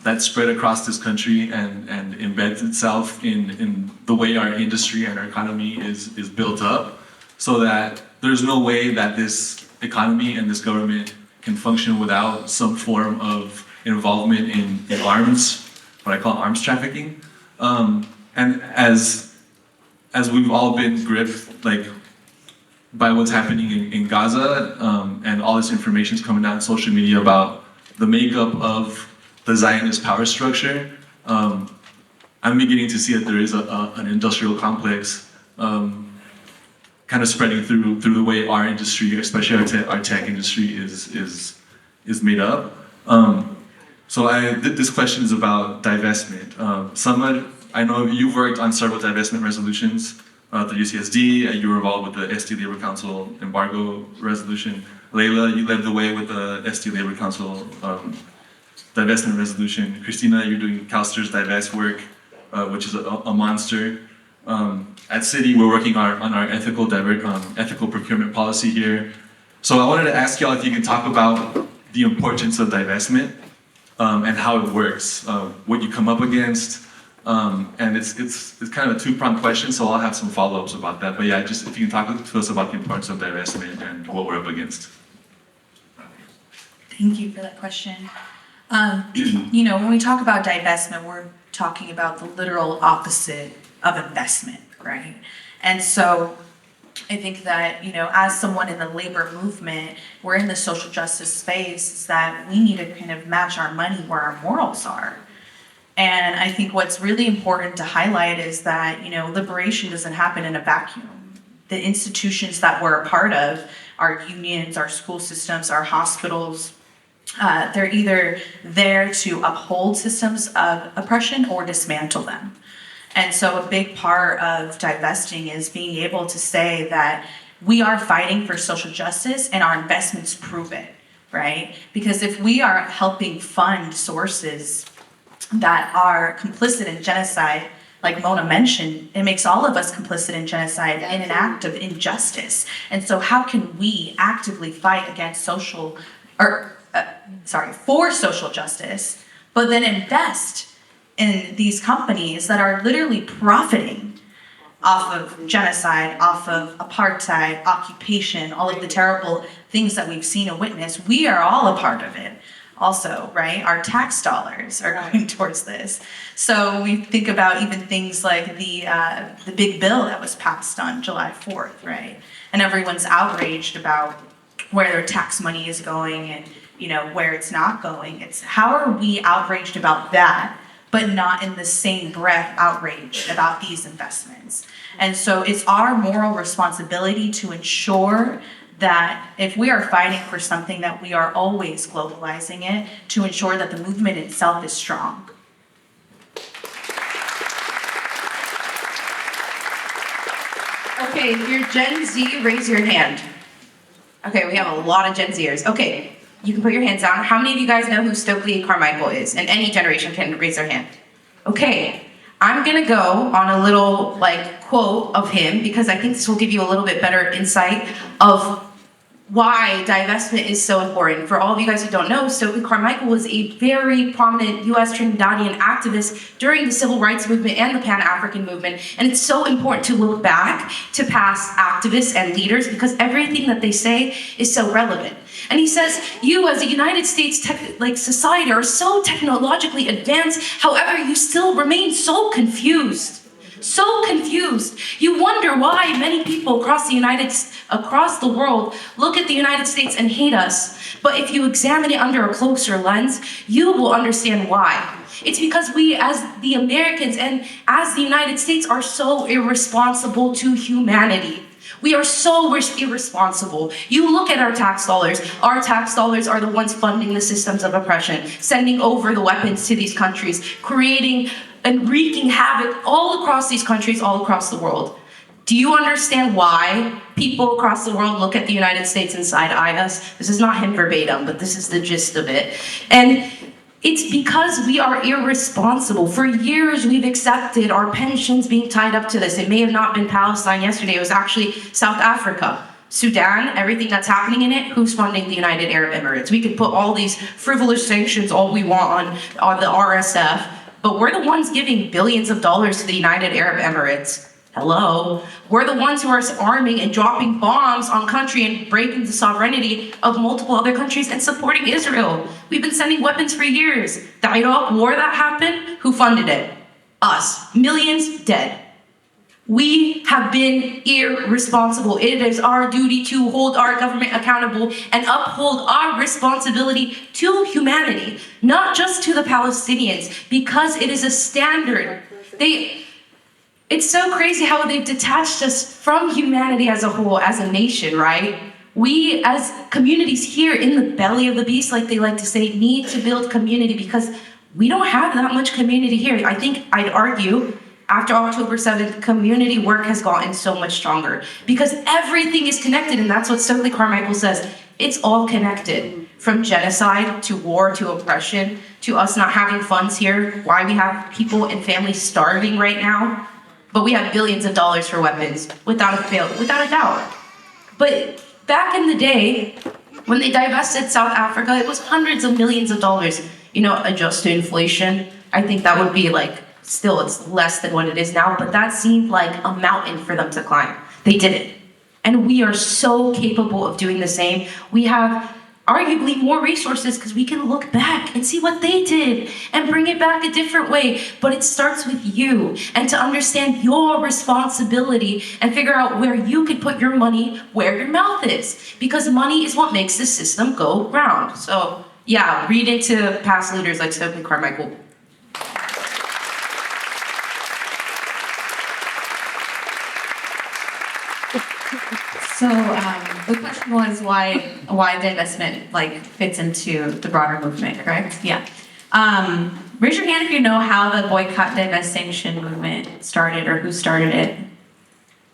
B: that's spread across this country and embeds itself in the way our industry and our economy is built up, so that there's no way that this economy and this government can function without some form of involvement in arms, what I call arms trafficking. And as we've all been gripped like by what's happening in Gaza, and all this information is coming out on social media about the makeup of the Zionist power structure, I'm beginning to see that there is an industrial complex kind of spreading through the way our industry, especially our tech industry, is made up. So this question is about divestment. Samar, I know you've worked on several divestment resolutions through UCSD. You were involved with the SD Labor Council embargo resolution. Leila, you led the way with the SD Labor Council divestment resolution. Christina, you're doing CalSTRS divest work, which is a monster. At City, we're working on our ethical procurement policy here. So I wanted to ask y'all if you can talk about the importance of divestment and how it works, what you come up against. And it's kind of a two-pronged question, so I'll have some follow-ups about that. But yeah, just if you can talk to us about the importance of divestment and what we're up against.
E: Thank you for that question. When we talk about divestment, we're talking about the literal opposite of investment, right? And so I think that, as someone in the labor movement, we're in the social justice space, is that we need to kind of match our money where our morals are. And I think what's really important to highlight is that, liberation doesn't happen in a vacuum. The institutions that we're a part of, our unions, our school systems, our hospitals, they're either there to uphold systems of oppression or dismantle them. And so a big part of divesting is being able to say that we are fighting for social justice and our investments prove it, right? Because if we are helping fund sources that are complicit in genocide, like Mona mentioned, it makes all of us complicit in genocide in an act of injustice. And so how can we actively fight against for social justice, but then invest in these companies that are literally profiting off of genocide, off of apartheid, occupation, all of the terrible things that we've seen and witnessed? We are all a part of it. Also, right? Our tax dollars are going towards this. So we think about even things like the big bill that was passed on July 4th, right? And everyone's outraged about where their tax money is going and where it's not going. It's how are we outraged about that, but not in the same breath outraged about these investments? And so it's our moral responsibility to ensure that if we are fighting for something, that we are always globalizing it to ensure that the movement itself is strong.
F: Okay, if you're Gen Z, raise your hand. Okay, we have a lot of Gen Zers. Okay, you can put your hands down. How many of you guys know who Stokely Carmichael is? And any generation can raise their hand. Okay, I'm gonna go on a little quote of him because I think this will give you a little bit better insight of why divestment is so important. For all of you guys who don't know, Stokely Carmichael was a very prominent U.S. Trinidadian activist during the Civil Rights Movement and the Pan-African Movement. And it's so important to look back to past activists and leaders because everything that they say is so relevant. And he says, you as a United States society are so technologically advanced, however, you still remain so confused. So confused. You wonder why many people across the world look at the United States and hate us. But if you examine it under a closer lens, you will understand why. It's because we as the Americans and as the United States are so irresponsible to humanity. We are so irresponsible. You look at our tax dollars. Our tax dollars are the ones funding the systems of oppression, sending over the weapons to these countries, creating and wreaking havoc all across these countries, all across the world. Do you understand why people across the world look at the United States and side-eye us? This is not him verbatim, but this is the gist of it. And it's because we are irresponsible. For years, we've accepted our pensions being tied up to this. It may have not been Palestine yesterday. It was actually South Africa. Sudan, everything that's happening in it, who's funding the United Arab Emirates? We could put all these frivolous sanctions all we want on the RSF, but we're the ones giving billions of dollars to the United Arab Emirates. Hello. We're the ones who are arming and dropping bombs on country and breaking the sovereignty of multiple other countries and supporting Israel. We've been sending weapons for years. The Iraq war that happened, who funded it? Us. Millions dead. We have been irresponsible. It is our duty to hold our government accountable and uphold our responsibility to humanity, not just to the Palestinians, because it is a standard. It's so crazy how they've detached us from humanity as a whole, as a nation, right? We, as communities here in the belly of the beast, like they like to say, need to build community because we don't have that much community here. I think I'd argue after October 7th, community work has gotten so much stronger because everything is connected, and that's what Stokely Carmichael says. It's all connected, from genocide to war to oppression to us not having funds here, why we have people and families starving right now, but we have billions of dollars for weapons, without a doubt. But back in the day, when they divested South Africa, it was hundreds of millions of dollars. Adjust to inflation, I think that would be still, it's less than what it is now, but that seemed like a mountain for them to climb. They did it. And we are so capable of doing the same. We have arguably more resources because we can look back and see what they did and bring it back a different way. But it starts with you and to understand your responsibility and figure out where you can put your money where your mouth is. Because money is what makes the system go round. So yeah, read into past leaders like Stokely Carmichael.
G: So the question was why divestment fits into the broader movement, correct? Yeah. Raise your hand if you know how the boycott, divest, sanction movement started or who started it.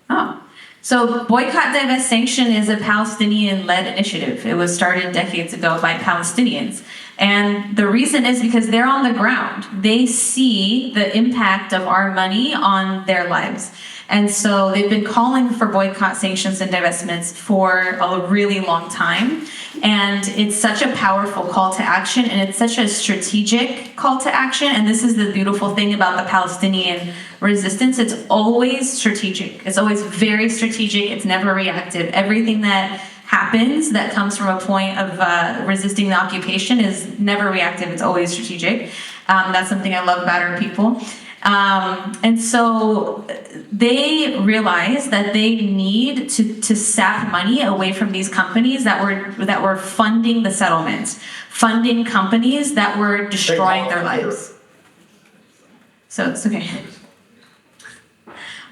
G: Oh. So boycott, divest, sanction is a Palestinian-led initiative. It was started decades ago by Palestinians. And the reason is because they're on the ground. They see the impact of our money on their lives. And so they've been calling for boycott, sanctions, and divestments for a really long time. And it's such a powerful call to action, and it's such a strategic call to action. And this is the beautiful thing about the Palestinian resistance. It's always strategic. It's always very strategic. It's never reactive. Everything that happens that comes from a point of resisting the occupation is never reactive. It's always strategic. That's something I love about our people. And so they realize that they need to sap money away from these companies that were funding the settlements, funding companies that were destroying their lives. So it's okay.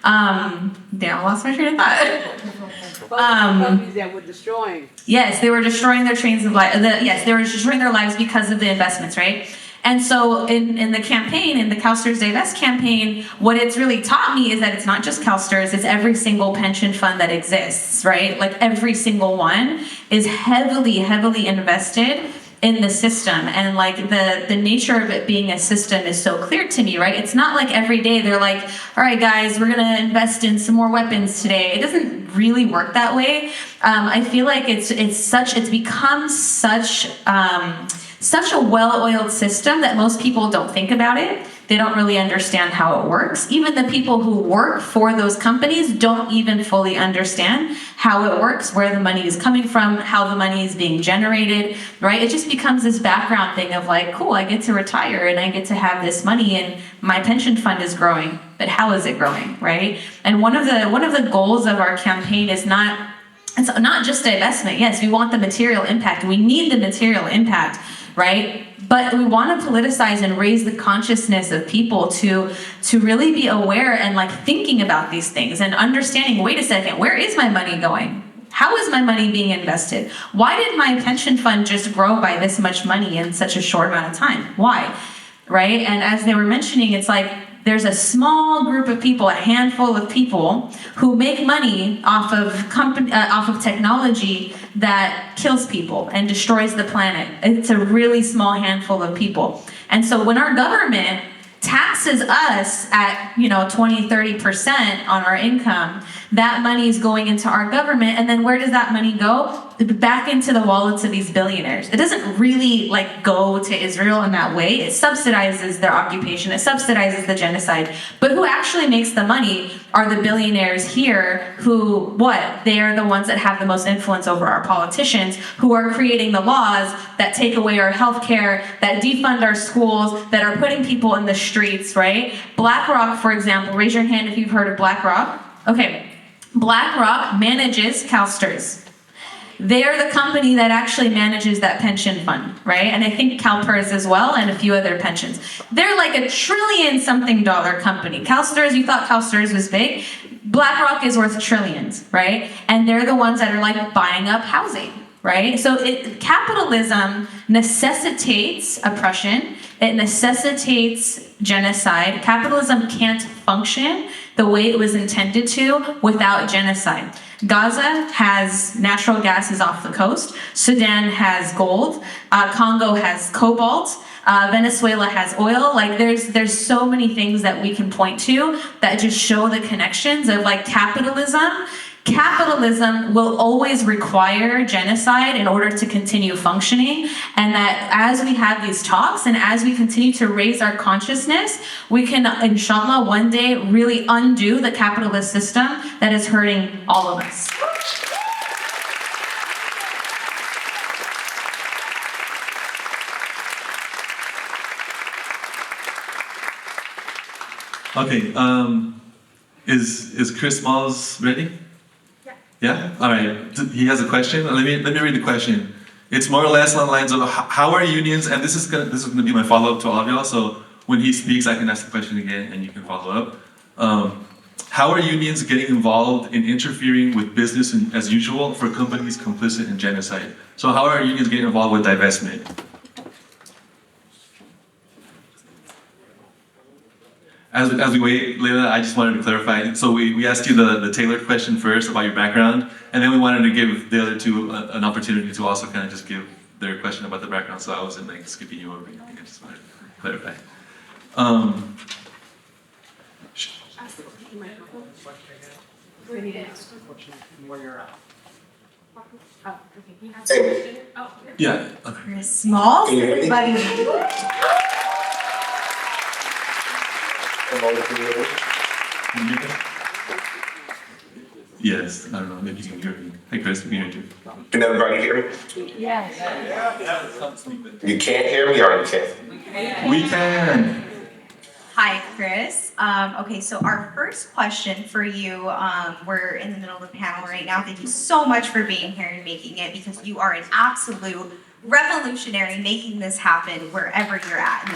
G: Damn, I lost my train of thought.
H: Companies that were destroying.
G: Yes, they were destroying their trains of life. Yes, they were destroying their lives because of the investments, right? And so in the campaign, in the CalSTRS Divest campaign, what it's really taught me is that it's not just CalSTRS, it's every single pension fund that exists, right? Like every single one is heavily, heavily invested in the system. And like the nature of it being a system is so clear to me, right? It's not like every day they're like, all right, guys, we're gonna invest in some more weapons today. It doesn't really work that way. I feel like it's become such a well-oiled system that most people don't think about it. They don't really understand how it works. Even the people who work for those companies don't even fully understand how it works, where the money is coming from, how the money is being generated, right? It just becomes this background thing of like, cool, I get to retire and I get to have this money and my pension fund is growing, but how is it growing, right? And one of the goals of our campaign is it's not just divestment. Yes, we want the material impact. We need the material impact, right? But we want to politicize and raise the consciousness of people to really be aware and like thinking about these things and understanding, wait a second, where is my money going? How is my money being invested? Why did my pension fund just grow by this much money in such a short amount of time? Why? Right? And as they were mentioning, it's like there's a small group of people, a handful of people who make money off of technology that kills people and destroys the planet. It's a really small handful of people. And so when our government taxes us at 20-30% on our income, that money is going into our government, and then where does that money go? Back into the wallets of these billionaires. It doesn't really like go to Israel in that way. It subsidizes their occupation, it subsidizes the genocide. But who actually makes the money are the billionaires here who, they are the ones that have the most influence over our politicians, who are creating the laws that take away our health care, that defund our schools, that are putting people in the streets, right? BlackRock, for example, raise your hand if you've heard of BlackRock. Okay, BlackRock manages CalSTRS. They're the company that actually manages that pension fund, right? And I think CalPERS as well, and a few other pensions. They're like $1 trillion-something company. CalSTRS, you thought CalSTRS was big? BlackRock is worth trillions, right? And they're the ones that are like buying up housing, right? So capitalism necessitates oppression. It necessitates genocide. Capitalism can't function the way it was intended to without genocide. Gaza has natural gases off the coast. Sudan has gold. Congo has cobalt. Venezuela has oil. Like there's so many things that we can point to that just show the connections of like capitalism. Capitalism will always require genocide in order to continue functioning, and that as we have these talks and as we continue to raise our consciousness, we can, inshallah, one day really undo the capitalist system that is hurting all of us.
B: Okay, is Chris Malls ready? Yeah? All right. He has a question. Let me read the question. It's more or less along the lines of how are unions, and this is gonna be my follow-up to all of y'all, so when he speaks I can ask the question again and you can follow up. How are unions getting involved in interfering with business as usual for companies complicit in genocide? So how are unions getting involved with divestment? As we wait, Leila, I just wanted to clarify. So we asked you the tailored question first about your background, and then we wanted to give the other two an opportunity to also kind of just give their question about the background, so I wasn't like skipping you over. I just wanted to clarify. Yeah. Okay.
A: Chris Small,
H: Can you hear me?
A: everybody.
B: Can you hear me? Yes. I don't know. Maybe you can hear me. Hey, Chris, we can hear you.
H: Can everybody hear me?
B: Yes.
H: You can't hear me or you can?
B: We can.
A: Hi, Chris. Okay, so our first question for you, we're in the middle of the panel right now. Thank you so much for being here and making it, because you are an absolute revolutionary making this happen wherever you're at.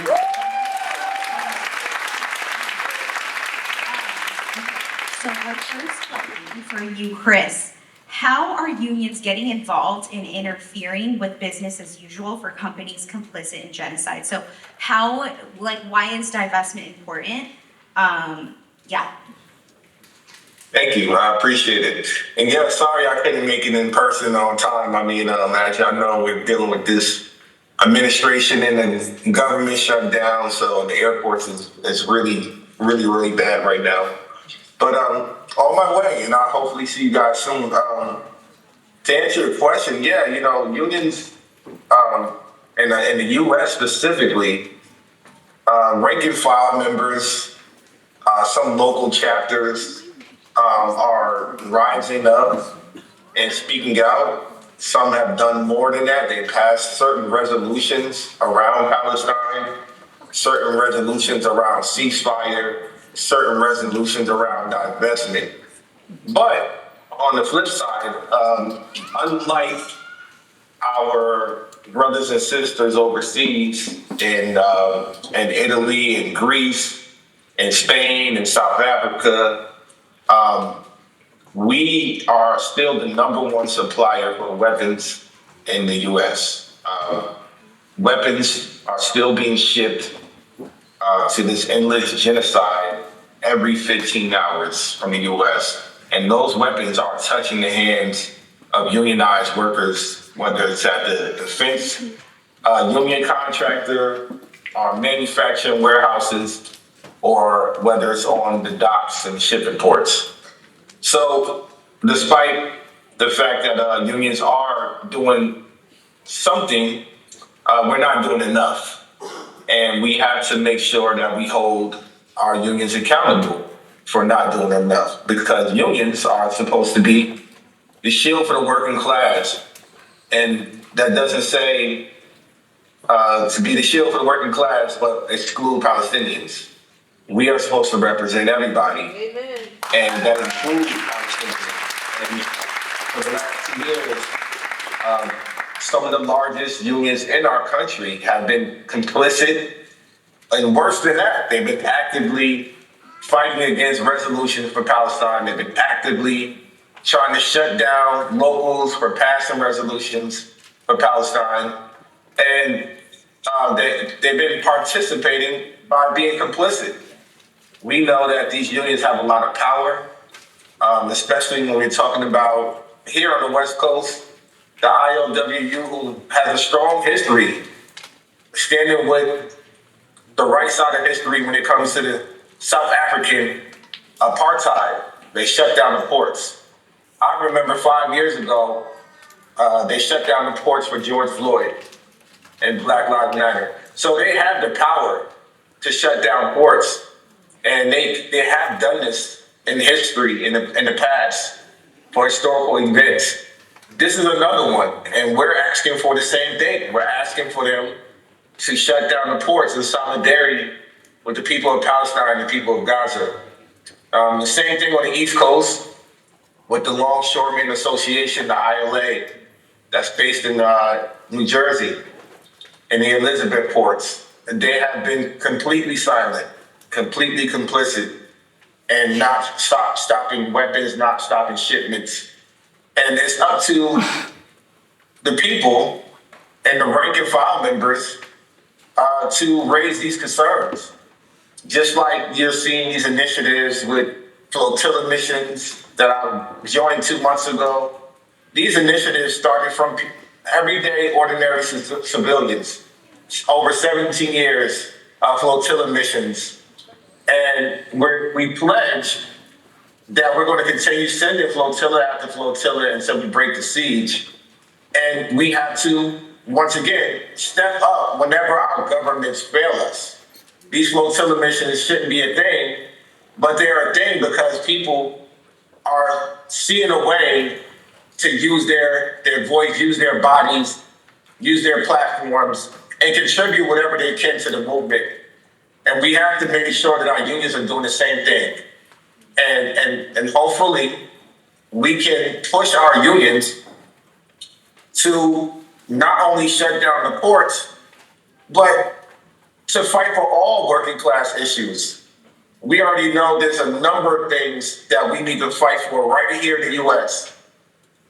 A: So our first question for you, Chris, how are unions getting involved in interfering with business as usual for companies complicit in genocide? So why is divestment important? Yeah.
H: Thank you. I appreciate it. And yeah, sorry I couldn't make it in person on time. I mean, as y'all know, we're dealing with this administration and the government shutdown, so the airports is really bad right now. But on my way, and I'll hopefully see you guys soon. To answer your question, yeah, you know, unions in the U.S. specifically, rank and file members, some local chapters are rising up and speaking out. Some have done more than that. They passed certain resolutions around Palestine, certain resolutions around ceasefire, certain resolutions around divestment. But on the flip side, unlike our brothers and sisters overseas in Italy and Greece and Spain and South Africa, we are still the number one supplier for weapons in the U.S. Weapons are still being shipped to this endless genocide every 15 hours from the U.S. And those weapons are touching the hands of unionized workers, whether it's at the defense union contractor or manufacturing warehouses, or whether it's on the docks and shipping ports. So despite the fact that unions are doing something, we're not doing enough. And we have to make sure that we hold our unions accountable for not doing enough, because unions are supposed to be the shield for the working class. And that doesn't say to be the shield for the working class, but exclude Palestinians. We are supposed to represent everybody. Amen. And that includes Palestinians. And for the last 2 years, some of the largest unions in our country have been complicit. And worse than that, they've been actively fighting against resolutions for Palestine. They've been actively trying to shut down locals for passing resolutions for Palestine. And they've been participating by being complicit. We know that these unions have a lot of power, especially when we're talking about here on the West Coast, the ILWU, who has a strong history standing with the right side of history when it comes to the South African apartheid. They shut down the ports. I remember 5 years ago, they shut down the ports for George Floyd and Black Lives Matter. So they have the power to shut down ports. And they have done this in history, in the past, for historical events. This is another one, and we're asking for the same thing. We're asking for them to shut down the ports in solidarity with the people of Palestine and the people of Gaza. The same thing on the East Coast with the Longshoremen Association, the ILA, that's based in New Jersey, and the Elizabeth ports. They have been completely silent, completely complicit, and not stopping weapons, not stopping shipments. And it's up to the people and the rank and file members to raise these concerns. Just like you're seeing these initiatives with flotilla missions that I joined 2 months ago. These initiatives started from everyday, ordinary civilians. Over 17 years of flotilla missions. And we pledge that we're going to continue sending flotilla after flotilla until we break the siege. And we have to, once again, step up whenever our governments fail us. These flotilla missions shouldn't be a thing, but they're a thing because people are seeing a way to use their voice, use their bodies, use their platforms, and contribute whatever they can to the movement. And we have to make sure that our unions are doing the same thing. And hopefully we can push our unions to not only shut down the ports, but to fight for all working class issues. We already know there's a number of things that we need to fight for right here in the US.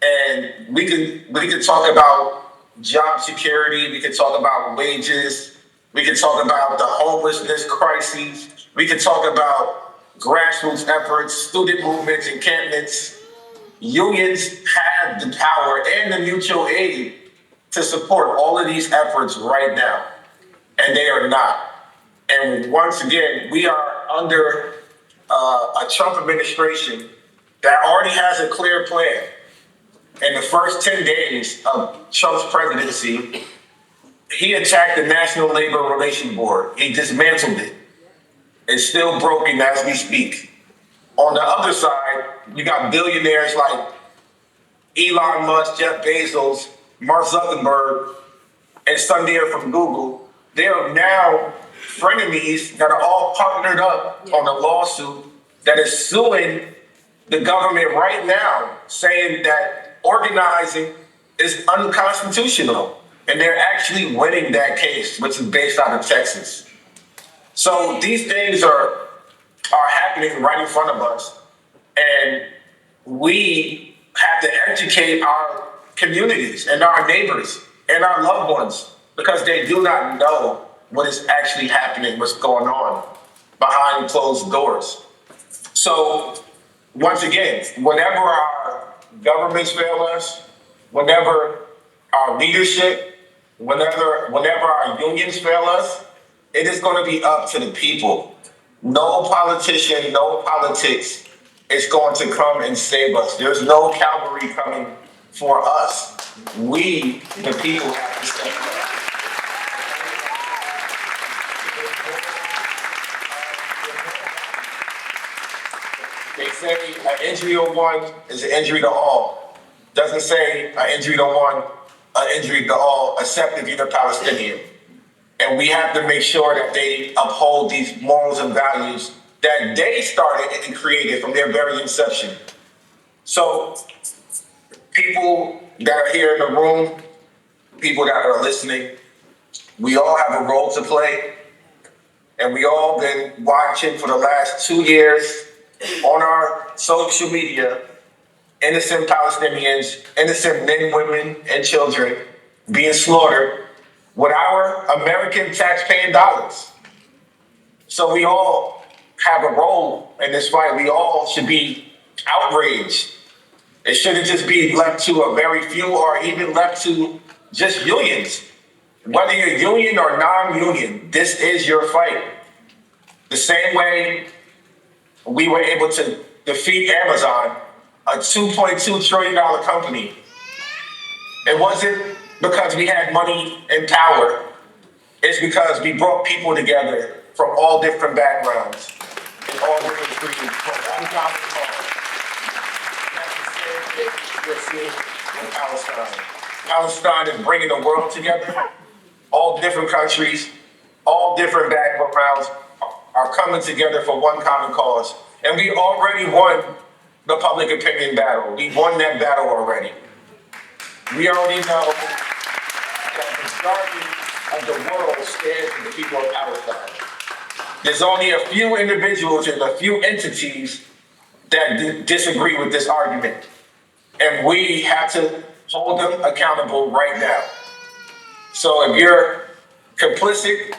H: And we can talk about job security, we can talk about wages, we can talk about the homelessness crises, we can talk about grassroots efforts, student movements, encampments. Unions have the power and the mutual aid to support all of these efforts right now, and they are not. And once again, we are under a Trump administration that already has a clear plan. In the first 10 days of Trump's presidency, he attacked the National Labor Relations Board. He dismantled it. It's still broken as we speak. On the other side, you got billionaires like Elon Musk, Jeff Bezos, Mark Zuckerberg, and Sundar from Google. They are now frenemies that are all partnered up on a lawsuit that is suing the government right now, saying that organizing is unconstitutional. And they're actually winning that case, which is based out of Texas. So these things are happening right in front of us. And we have to educate our communities and our neighbors and our loved ones because they do not know what is actually happening, what's going on behind closed doors. So once again, whenever our governments fail us, whenever our leadership, whenever our unions fail us, it is going to be up to the people. No politician, no politics is going to come and save us. There's no cavalry coming for us. We, the people, have to step up. They say an injury to one is an injury to all. Doesn't say an injury to one, an injury to all, except if you're the Palestinian. And we have to make sure that they uphold these morals and values that they started and created from their very inception. So people that are here in the room, people that are listening, we all have a role to play. And we all been watching for the last 2 years on our social media, innocent Palestinians, innocent men, women, and children being slaughtered with our American taxpaying dollars. So we all have a role in this fight. We all should be outraged. It shouldn't just be left to a very few or even left to just unions. Whether you're union or non-union, this is your fight. The same way we were able to defeat Amazon, a $2.2 trillion company. It wasn't because we had money and power. It's because we brought people together from all different backgrounds and all different creeds from one common cause. That's the same thing we're seeing in Palestine. Palestine is bringing the world together. All different countries, all different backgrounds are coming together for one common cause. And we already won the public opinion battle. We won that battle already. We already know that the majority of the world stands with the people of Palestine. There's only a few individuals and a few entities that disagree with this argument. And we have to hold them accountable right now. So if you're complicit,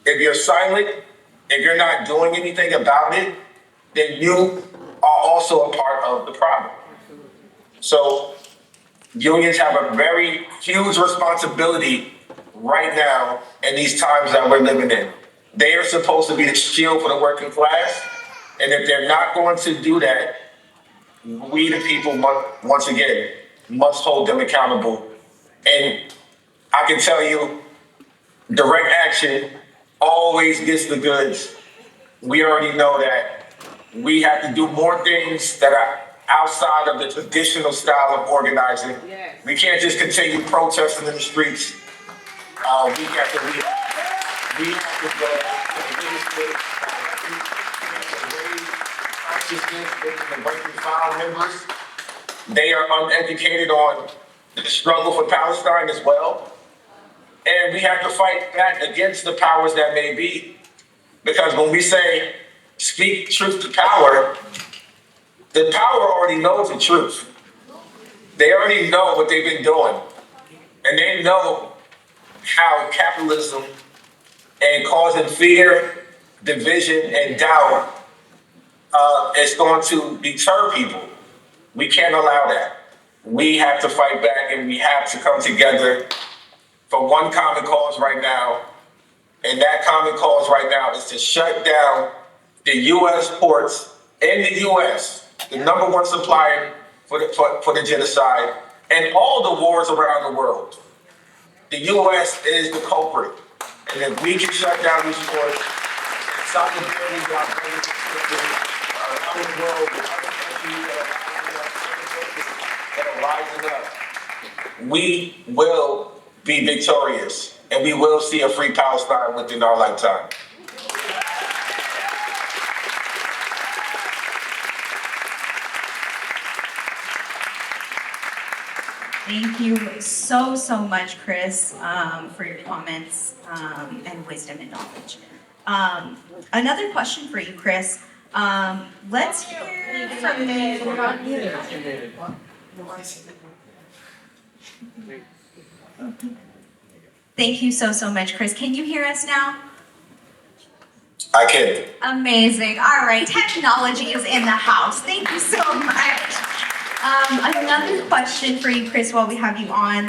H: if you're silent, if you're not doing anything about it, then you are also a part of the problem. So unions have a very huge responsibility right now in these times that we're living in. They are supposed to be the shield for the working class. And if they're not going to do that, we the people, once again, must hold them accountable. And I can tell you, direct action always gets the goods. We already know that we have to do more things that are outside of the traditional style of organizing. Yes. We can't just continue protesting in the streets. We have to go to the legislature, raise consciousness within the rank and file members. They are uneducated on the struggle for Palestine as well. And we have to fight back against the powers that may be. Because when we say, speak truth to power, the power already knows the truth. They already know what they've been doing. And they know how capitalism and causing fear, division, and doubt is going to deter people. We can't allow that. We have to fight back, and we have to come together for one common cause right now. And that common cause right now is to shut down the U.S. ports in the U.S., the number one supplier for the genocide, and all the wars around the world. The U.S. is the culprit. And if we can shut down these ports, solidarity with our brothers and sisters around the world, with other countries that are rising up, we will be victorious. And we will see a free Palestine within our lifetime.
A: Thank you so, so much, Chris, for your comments and wisdom and knowledge. Another question for you, Chris. Let's hear from Thank you so, so much, Chris. Can you hear us now?
H: I can.
A: Amazing. All right. Technology is in the house. Thank you so much. Another question for you, Chris, while we have you on.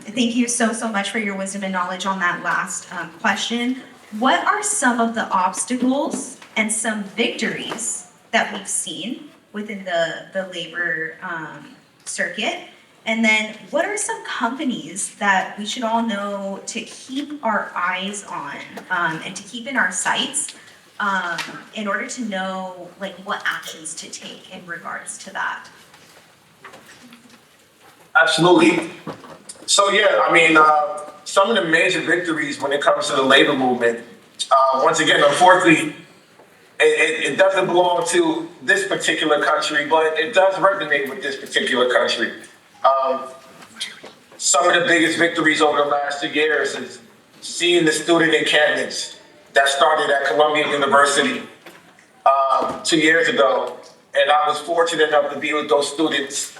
A: Thank you so, so much for your wisdom and knowledge on that last question. What are some of the obstacles and some victories that we've seen within the labor circuit? And then what are some companies that we should all know to keep our eyes on and to keep in our sights in order to know like what actions to take in regards to that?
H: Absolutely. So yeah, I mean, some of the major victories when it comes to the labor movement, once again, unfortunately, it doesn't belong to this particular country, but it does resonate with this particular country. Some of the biggest victories over the last 2 years is seeing the student encampments that started at Columbia University 2 years ago. And I was fortunate enough to be with those students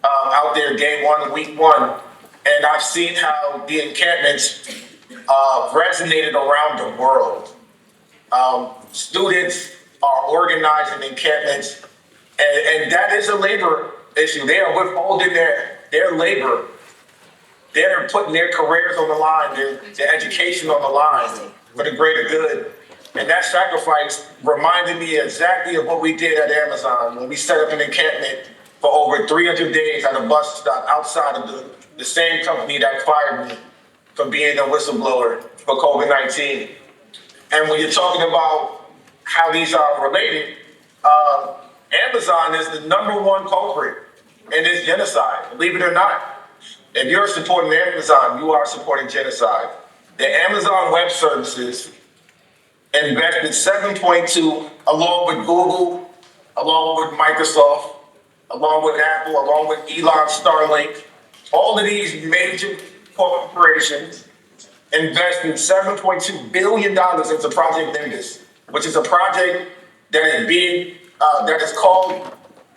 H: out there day one, week one. And I've seen how the encampments resonated around the world. Students are organizing encampments, and that is a labor issue. They are withholding their labor. They're putting their careers on the line, their education on the line for the greater good. And that sacrifice reminded me exactly of what we did at Amazon when we set up an encampment for over 300 days at a bus stop outside of the same company that fired me for being a whistleblower for COVID-19. And when you're talking about how these are related, Amazon is the #1 culprit in this genocide, believe it or not. If you're supporting Amazon, you are supporting genocide. The Amazon Web Services invested 7.2, along with Google, along with Microsoft, along with Apple, along with Elon Starlink. All of these major corporations invested $7.2 billion into Project Nimbus, which is a project that is called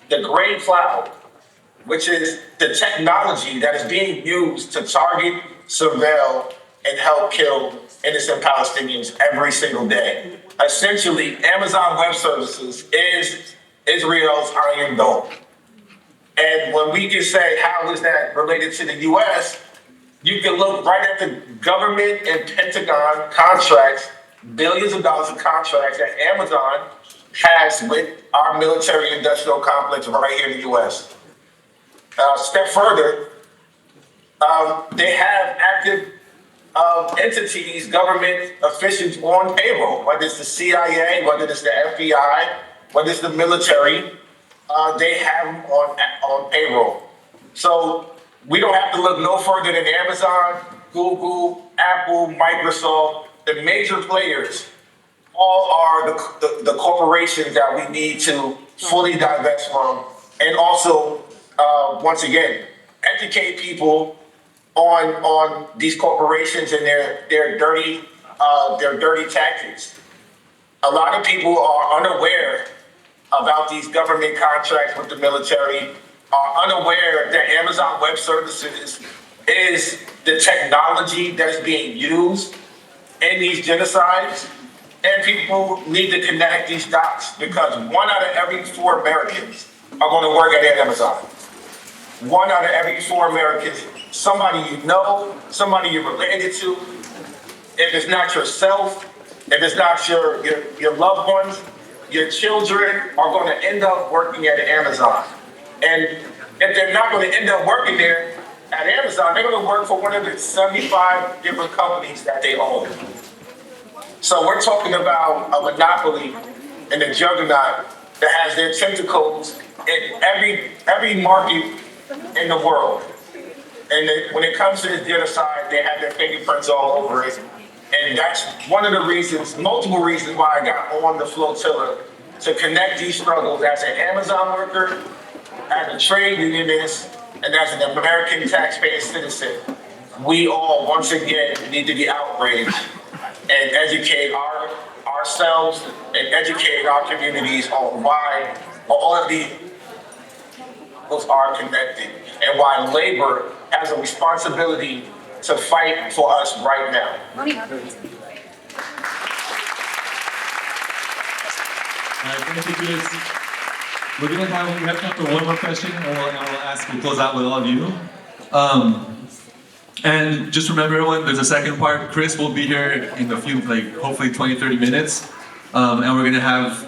H: the Gray Cloud, which is the technology that is being used to target, surveil, and help kill innocent Palestinians every single day. Essentially, Amazon Web Services is Israel's Iron Dome. And when we can say, how is that related to the U.S., you can look right at the government and Pentagon contracts, billions of dollars of contracts that Amazon has with our military-industrial complex right here in the U.S. Step further, they have active entities, government officials on payroll, whether it's the CIA, whether it's the FBI, whether it's the military, they have them on payroll. So we don't have to look no further than Amazon, Google, Apple, Microsoft. The major players all are the corporations that we need to fully divest from, and also, once again, educate people on these corporations and their dirty tactics. A lot of people are unaware about these government contracts with the military, are unaware that Amazon Web Services is the technology that is being used in these genocides. And people need to connect these dots because 1 out of every 4 Americans are going to work at Amazon. 1 out of every 4 Americans, somebody you know, somebody you're related to. If it's not yourself, if it's not your loved ones, your children are going to end up working at Amazon. And if they're not going to end up working there at Amazon, they're going to work for one of the 75 different companies that they own. So we're talking about a monopoly and a juggernaut that has their tentacles in every market in the world. And when it comes to this genocide, they have their fingerprints all over it. And that's one of the reasons, multiple reasons why I got on the flotilla to connect these struggles as an Amazon worker, as a trade unionist, and as an American taxpaying citizen. We all, once again, need to be outraged and educate ourselves and educate our communities on why all of these are connected and why labor has a responsibility to fight for us right now.
B: All right, thank you, guys. We have time for one more question, and we'll close out with all of you. And just remember, everyone, there's a second part. Chris will be here in a few, hopefully 20, 30 minutes. And we're going to have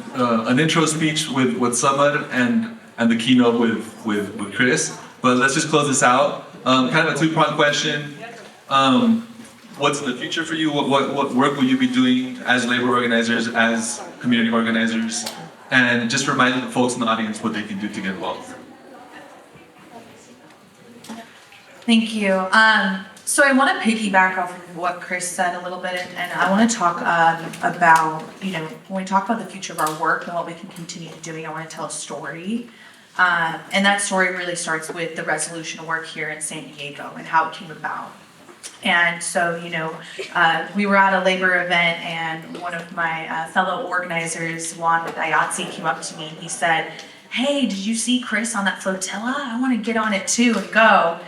B: an intro speech with Samar and the keynote with Chris. But let's just close this out. Kind of a two-pronged question. What's in the future for you? What work will you be doing as labor organizers, as community organizers? And just reminding the folks in the audience what they can do to get involved.
E: Thank you. So I want to piggyback off of what Chris said a little bit, and I want to talk about, when we talk about the future of our work and what we can continue doing, I want to tell a story. And that story really starts with the resolution work here in San Diego and how it came about. And so, we were at a labor event, and one of my fellow organizers, Juan with IATSE, came up to me and he said, "Hey, did you see Chris on that flotilla? I want to get on it too and go."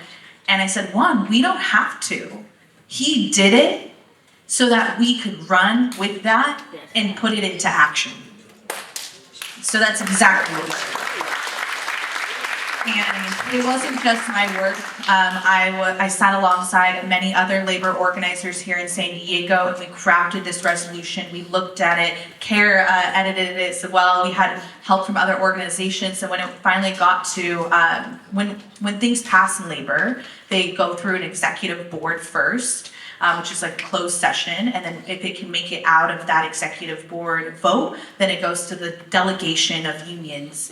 E: And I said, "Juan, we don't have to. He did it so that we could run with that and put it into action." So that's exactly what we did. And it wasn't just my work. I sat alongside many other labor organizers here in San Diego, and we crafted this resolution. We looked at it. CARE edited it as well. We had help from other organizations. And when it finally got to, when things pass in labor, they go through an executive board first, which is like a closed session. And then if it can make it out of that executive board vote, then it goes to the delegation of unions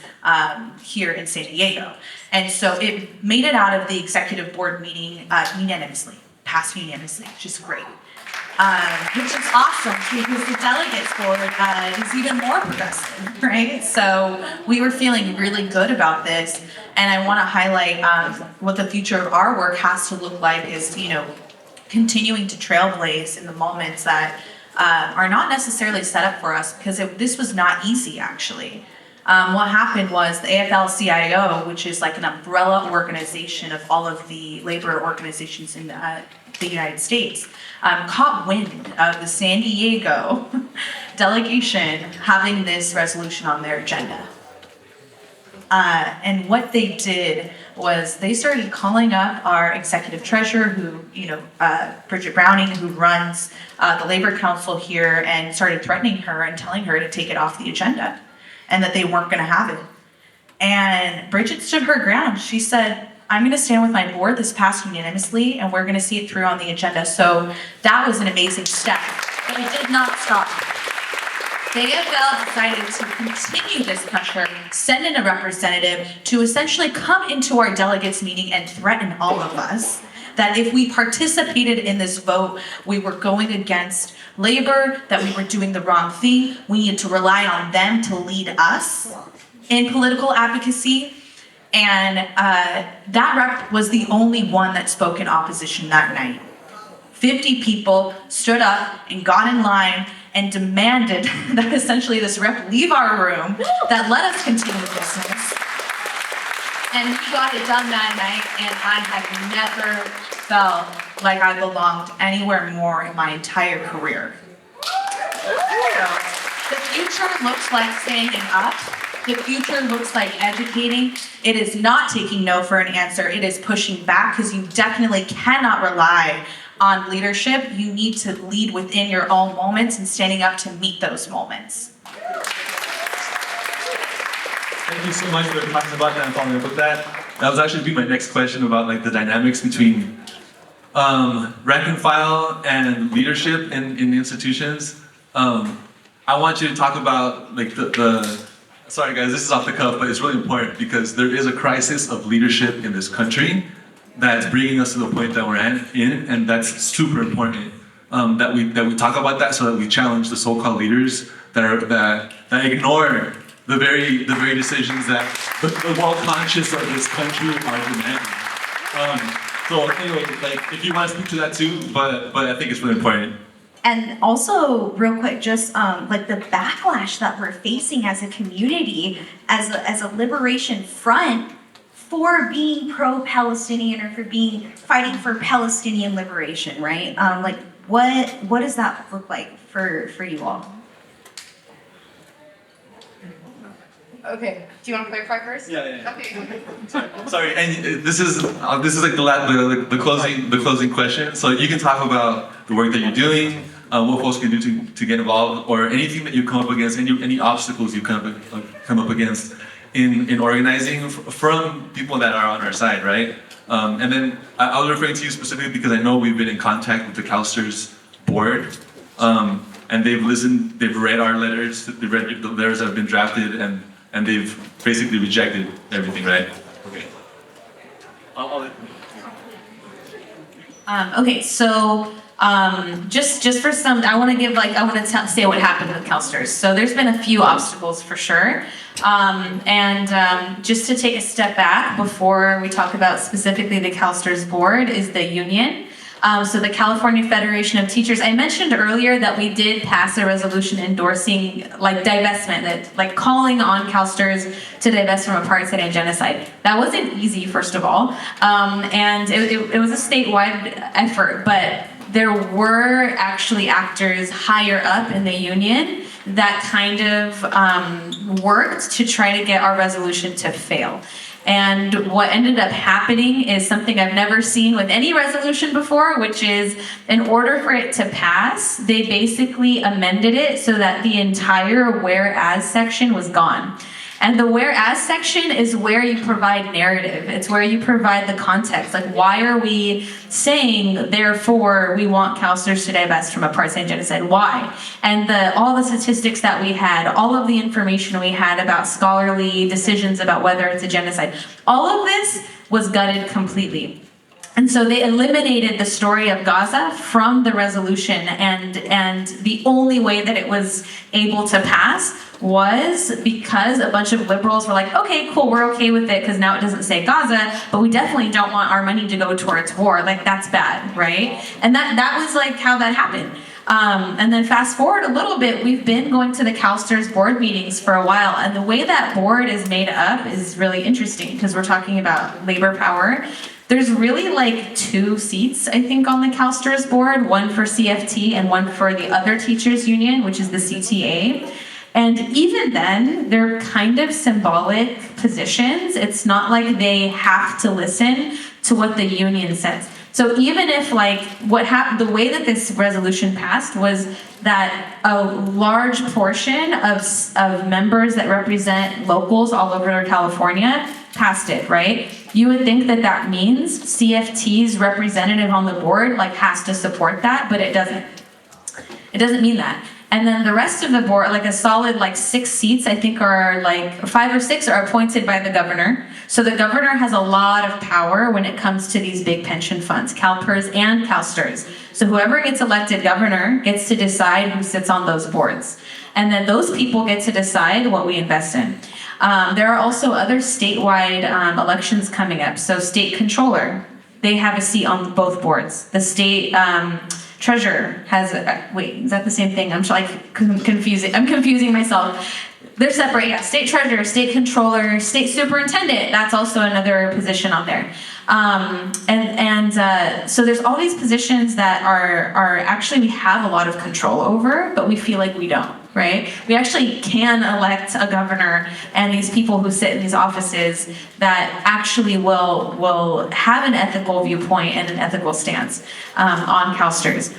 E: here in San Diego. And so it made it out of the executive board meeting unanimously, passed unanimously, which is great. Which is awesome because the delegates board is even more progressive, right? So we were feeling really good about this. And I want to highlight what the future of our work has to look like is, continuing to trailblaze in the moments that are not necessarily set up for us, because this was not easy, actually. What happened was the AFL-CIO, which is like an umbrella organization of all of the labor organizations in the United States, caught wind of the San Diego delegation having this resolution on their agenda. And what they did was they started calling up our executive treasurer, who, Bridget Browning, who runs the Labor Council here, and started threatening her and telling her to take it off the agenda and that they weren't going to have it. And Bridget stood her ground. She said, "I'm going to stand with my board. This passed unanimously, and we're going to see it through on the agenda." So that was an amazing step, but it did not stop. The AFL decided to continue this pressure, send in a representative to essentially come into our delegates meeting and threaten all of us that if we participated in this vote, we were going against labor, that we were doing the wrong thing. We needed to rely on them to lead us in political advocacy. And that rep was the only one that spoke in opposition that night. 50 people stood up and got in line and demanded that essentially this rep leave our room, that let us continue business. And we got it done that night, and I have never felt like I belonged anywhere more in my entire career. The future looks like standing up. The future looks like educating. It is not taking no for an answer. It is pushing back, because you definitely cannot rely on leadership. You need to lead within your own moments and standing up to meet those moments.
B: Thank you so much for talking about that and following up with that. That was actually be my next question about like the dynamics between rank and file and leadership in institutions. I want you to talk about like sorry guys, this is off the cuff, but it's really important because there is a crisis of leadership in this country that's bringing us to the point that we're in, and that's super important that we talk about that, so that we challenge the so-called leaders that ignore the very decisions that the well-conscious of this country are demanding. So anyway, like if you want to speak to that too, but I think it's really important.
A: And also, real quick, just like the backlash that we're facing as a community, as a liberation front for being pro-Palestinian or for fighting for Palestinian liberation, right? Like what does that look like for you all?
F: Okay, do you want to clarify first?
B: Yeah.
F: Okay.
B: Sorry, and this is like the closing question. So you can talk about the work that you're doing, what folks can do to get involved, or anything that you come up against, any obstacles you come up against in organizing from people that are on our side, right? And then I was referring to you specifically because I know we've been in contact with the CalSTRS board, and they've read our letters, they've read the letters that have been drafted, and they've basically rejected everything, right? Okay.
G: Okay, so just for some, I want to say what happened with CalSTRS. So there's been a few obstacles for sure, and just to take a step back before we talk about specifically the CalSTRS board is the union. So the California Federation of Teachers, I mentioned earlier that we did pass a resolution endorsing like divestment, that like calling on CalSTRS to divest from apartheid and genocide. That wasn't easy, first of all, and it was a statewide effort, but there were actually actors higher up in the union that kind of worked to try to get our resolution to fail. And what ended up happening is something I've never seen with any resolution before, which is in order for it to pass, they basically amended it so that the entire whereas section was gone. And the whereas section is where you provide narrative. It's where you provide the context. Like, why are we saying, therefore, we want CalSTRS to divest from apartheid and genocide? Why? And all the statistics that we had, all of the information we had about scholarly decisions about whether it's a genocide, all of this was gutted completely. And so they eliminated the story of Gaza from the resolution, and the only way that it was able to pass was because a bunch of liberals were like, okay, cool, we're okay with it because now it doesn't say Gaza, but we definitely don't want our money to go towards war. Like, that's bad, right? And that was like how that happened. And then fast forward a little bit, we've been going to the CalSTRS board meetings for a while, and the way that board is made up is really interesting because we're talking about labor power. There's really like 2 seats, I think, on the CalSTRS board, one for CFT and one for the other teachers union, which is the CTA. And even then, they're kind of symbolic positions. It's not like they have to listen to what the union says. So even if like what happened, the way that this resolution passed was that a large portion of members that represent locals all over California passed it, right? You would think that that means CFT's representative on the board like has to support that, but it doesn't. It doesn't mean that. And then the rest of the board, like a solid like 6 seats, I think are like 5 or 6 are appointed by the governor. So the governor has a lot of power when it comes to these big pension funds, CalPERS and CalSTRS. So whoever gets elected governor gets to decide who sits on those boards. And then those people get to decide what we invest in. There are also other statewide elections coming up. So state controller, they have a seat on both boards. The state treasurer has wait, is that the same thing? I'm like confusing. I'm confusing myself. They're separate, yeah. State treasurer, state controller, state superintendent. That's also another position on there. So there's all these positions that are actually we have a lot of control over, but we feel like we don't, right? We actually can elect a governor and these people who sit in these offices that actually will have an ethical viewpoint and an ethical stance on CalSTRS.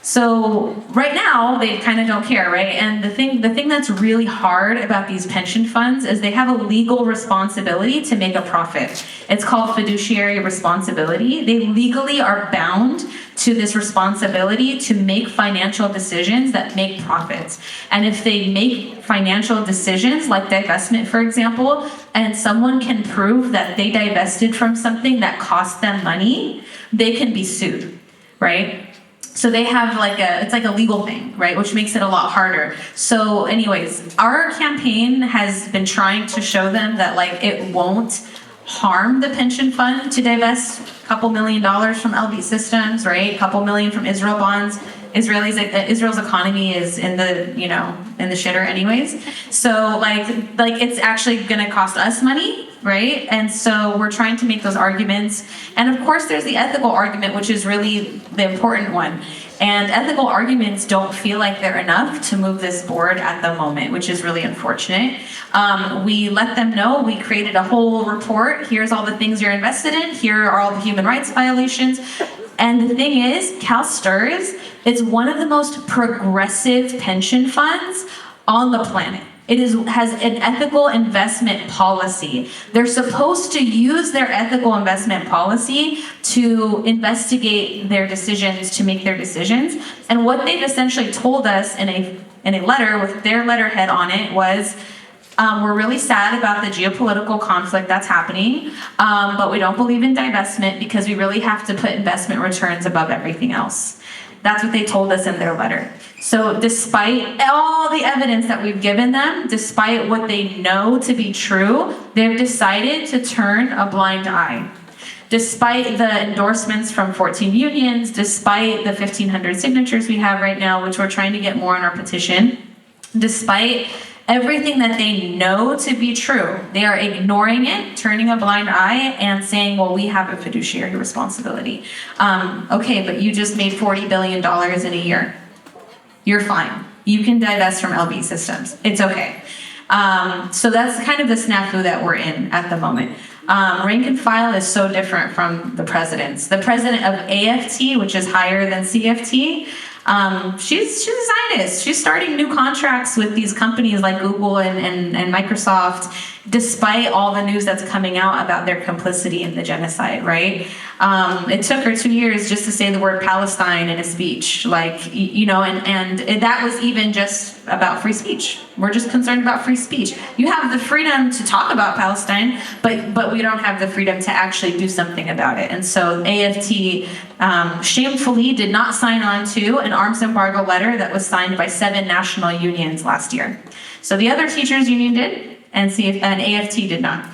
G: So right now they kind of don't care, right? And the thing that's really hard about these pension funds is they have a legal responsibility to make a profit. It's called fiduciary responsibility. They legally are bound to this responsibility to make financial decisions that make profits. And if they make financial decisions like divestment, for example, and someone can prove that they divested from something that cost them money, they can be sued, right? So they have it's like a legal thing, right? Which makes it a lot harder. So anyways, our campaign has been trying to show them that it won't harm the pension fund to divest a couple $1 million from LB systems, right? A couple million from Israel bonds. Israel's economy is in the shitter anyways. So it's actually gonna cost us money, right? And so we're trying to make those arguments. And of course there's the ethical argument, which is really the important one. And ethical arguments don't feel like they're enough to move this board at the moment, which is really unfortunate. We let them know, we created a whole report. Here's all the things you're invested in. Here are all the human rights violations. And the thing is, CalSTRS is one of the most progressive pension funds on the planet. It has an ethical investment policy. They're supposed to use their ethical investment policy to investigate their decisions, to make their decisions. And what they've essentially told us in a letter with their letterhead on it was, we're really sad about the geopolitical conflict that's happening, but we don't believe in divestment because we really have to put investment returns above everything else. That's what they told us in their letter. So despite all the evidence that we've given them, despite what they know to be true, they've decided to turn a blind eye. Despite the endorsements from 14 unions, despite the 1,500 signatures we have right now, which we're trying to get more on our petition, despite everything that they know to be true, they are ignoring it, turning a blind eye, and saying, well, we have a fiduciary responsibility. Okay, but you just made $40 billion in a year. You're fine. You can divest from LB systems. It's okay. So that's kind of the snafu that we're in at the moment. Rank and file is so different from the president's. The president of AFT, which is higher than CFT, she's a Zionist. She's starting new contracts with these companies like Google and Microsoft, despite all the news that's coming out about their complicity in the genocide, right? It took her 2 years just to say the word Palestine in a speech, and that was even just about free speech. We're just concerned about free speech. You have the freedom to talk about Palestine, but we don't have the freedom to actually do something about it. And so AFT shamefully did not sign on to an arms embargo letter that was signed by 7 national unions last year. So the other teachers union did, and AFT did not.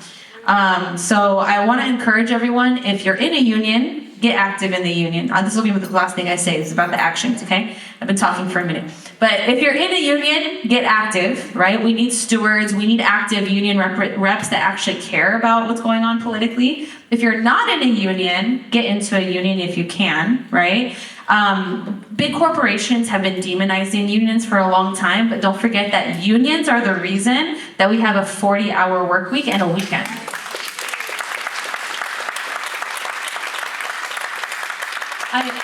G: So I want to encourage everyone, if you're in a union, get active in the union. This will be the last thing I say. This is about the actions, okay? I've been talking for a minute. But if you're in a union, get active, right? We need stewards. We need active union reps that actually care about what's going on politically. If you're not in a union, get into a union if you can, right? Big corporations have been demonizing unions for a long time, but don't forget that unions are the reason that we have a 40-hour work week and a weekend.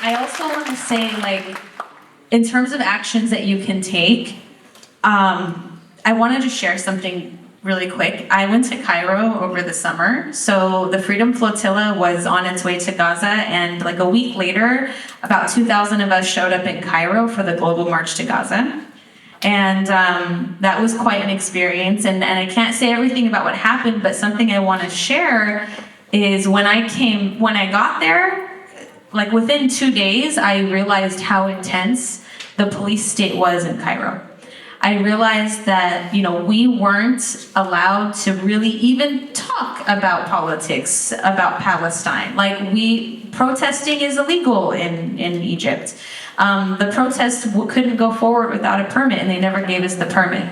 G: I also want to say, in terms of actions that you can take, I wanted to share something really quick. I went to Cairo over the summer. So the Freedom Flotilla was on its way to Gaza, and a week later, about 2,000 of us showed up in Cairo for the Global March to Gaza. And that was quite an experience. And I can't say everything about what happened, but something I want to share is when I got there, within 2 days, I realized how intense the police state was in Cairo. I realized that, we weren't allowed to really even talk about politics, about Palestine. Protesting is illegal in Egypt. The protest couldn't go forward without a permit, and they never gave us the permit.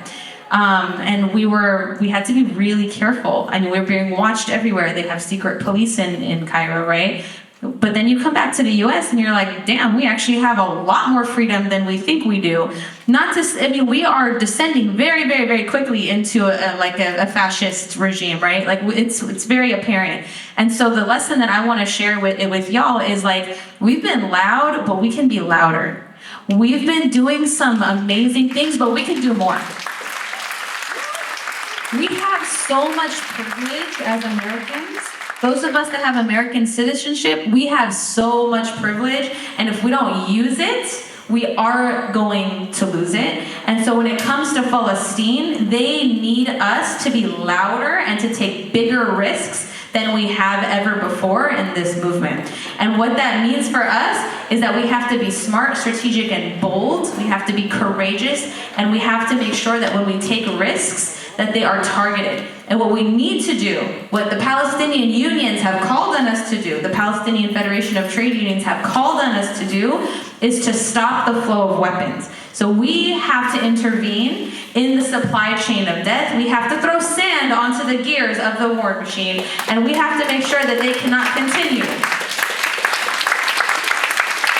G: And we had to be really careful. I mean, we're being watched everywhere. They have secret police in Cairo, right? But then you come back to the US and you're like, damn, we actually have a lot more freedom than we think we do. We are descending very, very, very quickly into a fascist regime, right? Like it's very apparent. And so the lesson that I want to share with y'all is like, we've been loud, but we can be louder. We've been doing some amazing things, but we can do more. We have so much privilege as Americans. Those of us that have American citizenship, we have so much privilege, and if we don't use it, we are going to lose it. And so when it comes to Palestine, they need us to be louder and to take bigger risks than we have ever before in this movement. And what that means for us is that we have to be smart, strategic, and bold. We have to be courageous, and we have to make sure that when we take risks, that they are targeted. And what we need to do, what the Palestinian unions have called on us to do, the Palestinian Federation of Trade Unions have called on us to do, is to stop the flow of weapons. So we have to intervene in the supply chain of death. We have to throw sand onto the gears of the war machine, and we have to make sure that they cannot continue.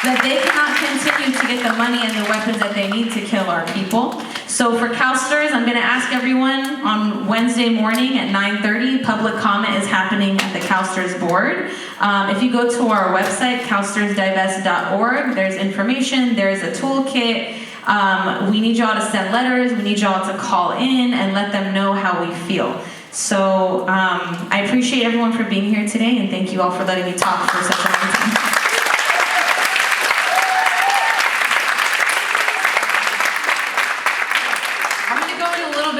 G: That they cannot continue to get the money and the weapons that they need to kill our people. So for CalSTRS, I'm going to ask everyone on Wednesday morning at 9:30, public comment is happening at the CalSTRS board. If you go to our website, CalSTRSDivest.org, there's information, there's a toolkit. We need y'all to send letters, we need y'all to call in and let them know how we feel. So I appreciate everyone for being here today, and thank you all for letting me talk for such a long time.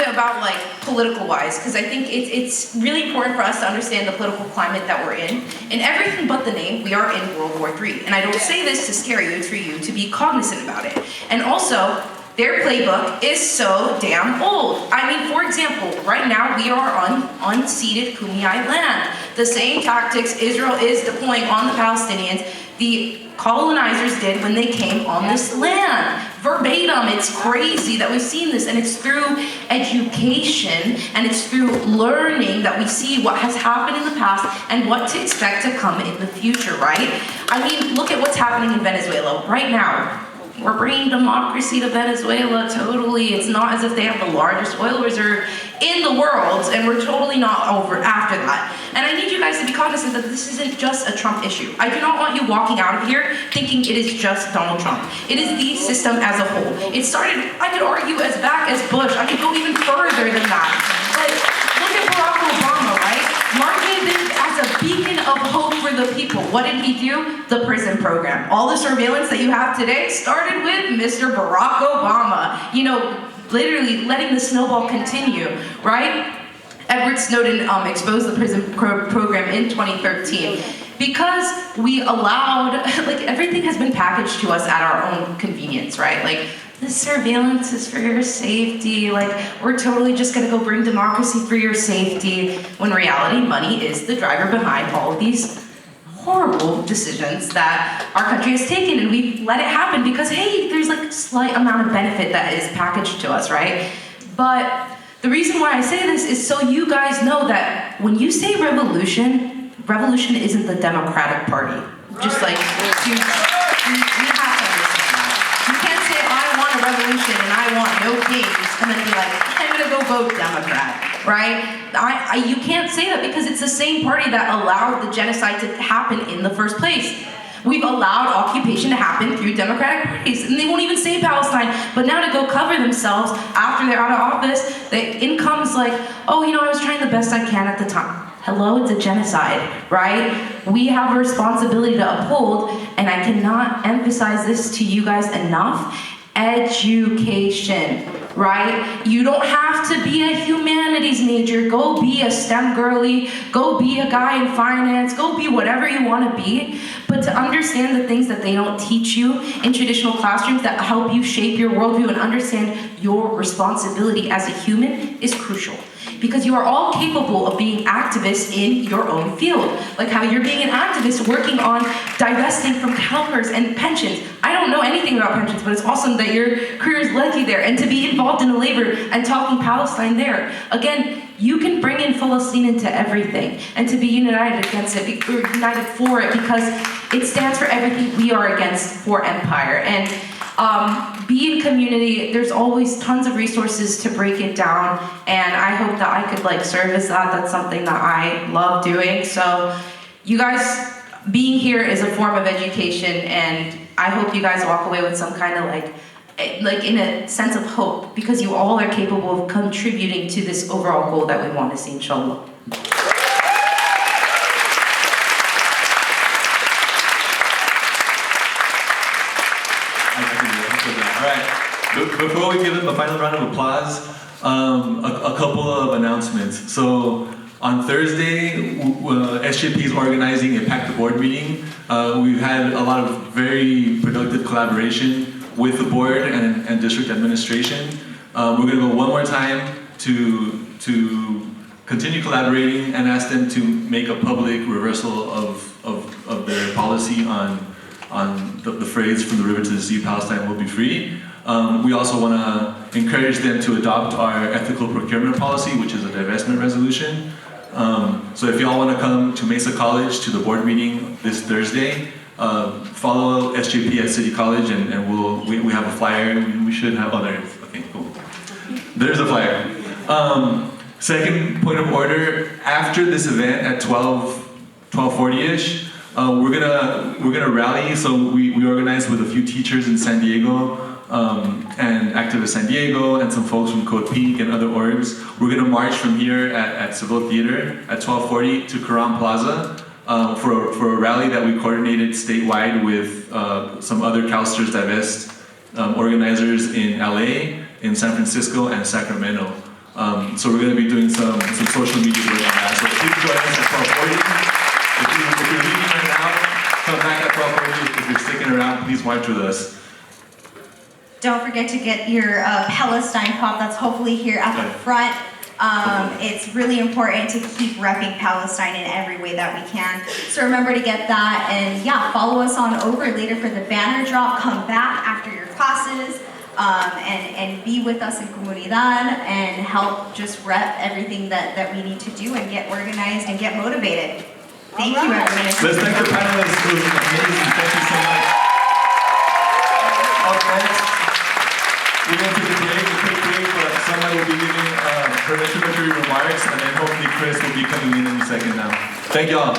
F: About like political wise, because I think it's really important for us to understand the political climate that we're in everything but the name. We are in World War III, and I don't say this to scare you, it's for you to be cognizant about it. And also, their playbook is so damn old. I mean, for example, right now we are on unceded Kumeyaay land. The same tactics Israel is deploying on the Palestinians, the colonizers did when they came on this land. Verbatim, it's crazy that we've seen this, and it's through education and it's through learning that we see what has happened in the past and what to expect to come in the future, right? I mean, look at what's happening in Venezuela right now. We're bringing democracy to Venezuela, totally. It's not as if they have the largest oil reserve in the world, and we're totally not over after that. And I need you guys to be cognizant that this isn't just a Trump issue. I do not want you walking out of here thinking it is just Donald Trump. It is the system as a whole. It started, I could argue, as back as Bush. I could go even further than that. But look at Barack Obama, right? Marketed this as a beacon of hope for the people. What did he do? The prison program. All the surveillance that you have today started with Mr. Barack Obama. You know, literally letting the snowball continue, right? Edward Snowden exposed the prison program in 2013 because we allowed, like, everything has been packaged to us at our own convenience, right? Like, the surveillance is for your safety, like, we're totally just gonna go bring democracy for your safety, when in reality, money is the driver behind all of these horrible decisions that our country has taken, and we've let it happen because, hey, there's like a slight amount of benefit that is packaged to us, right? But the reason why I say this is so you guys know that when you say revolution, revolution isn't the Democratic Party. Just like, you have to understand that. You can't say, I want a revolution and I want no kings, and then be like, I'm gonna go vote Democrat, right? You can't say that because it's the same party that allowed the genocide to happen in the first place. We've allowed occupation to happen through Democratic parties, and they won't even say Palestine, but now to go cover themselves after they're out of office, the income's like, oh, you know, I was trying the best I can at the time. Hello, it's a genocide, right? We have a responsibility to uphold, and I cannot emphasize this to you guys enough. Education, right? You don't have to be a humanities major. Go be a STEM girly. Go be a guy in finance. Go be whatever you want to be. But to understand the things that they don't teach you in traditional classrooms that help you shape your worldview and understand your responsibility as a human is crucial. because you are all capable of being activists in your own field. Like how you're being an activist working on divesting from CalSTRS and pensions. I don't know anything about pensions, but it's awesome that your career has led you there, and to be involved in the labor and talking Palestine there. Again, you can bring in Palestine into everything, and to be united against it, or united for it, because it stands for everything we are against for empire. And be in community, there's always tons of resources to break it down, and I hope that I could like serve as that. That's something that I love doing. So you guys being here is a form of education, and I hope you guys walk away with some kind of like in a sense of hope, because you all are capable of contributing to this overall goal that we want to see, inshallah.
B: Before we give them the final round of applause, a couple of announcements. So on Thursday, SJP is organizing a Pack the Board meeting. We've had a lot of very productive collaboration with the board and district administration. We're going to go one more time to continue collaborating and ask them to make a public reversal of their policy on the phrase "from the river to the sea, Palestine will be free." We also want to encourage them to adopt our ethical procurement policy, which is a divestment resolution. So if y'all want to come to Mesa College to the board meeting this Thursday, follow SJP at City College, and we have a flyer. We should have, there it is. Okay, cool. There's a flyer. Second point of order, after this event at 12:40ish, we're gonna rally. So we organized with a few teachers in San Diego, and Activist San Diego, and some folks from Code Pink and other orgs. We're gonna march from here at Seville Theater at 12:40 to Quran Plaza for a rally that we coordinated statewide with some other CalSTRS Divest organizers in LA, in San Francisco, and Sacramento. So we're gonna be doing some social media work on that. So please join us at 12:40. If you're leaving right now, come back at 12:40. If you're sticking around, please march with us.
A: Don't forget to get your Palestine pop. That's hopefully here at the front. It's really important to keep repping Palestine in every way that we can. So remember to get that, and yeah, follow us on over later for the banner drop. Come back after your classes, and be with us in Comunidad and help just rep everything that we need to do and get organized and get motivated. Thank you, everyone.
B: Let's thank the panelists. It was amazing. Thank you so much. Up next, we're going to take a quick break, but Samar will be giving her introductory remarks, and then hopefully Chris will be coming in a second now. Thank y'all.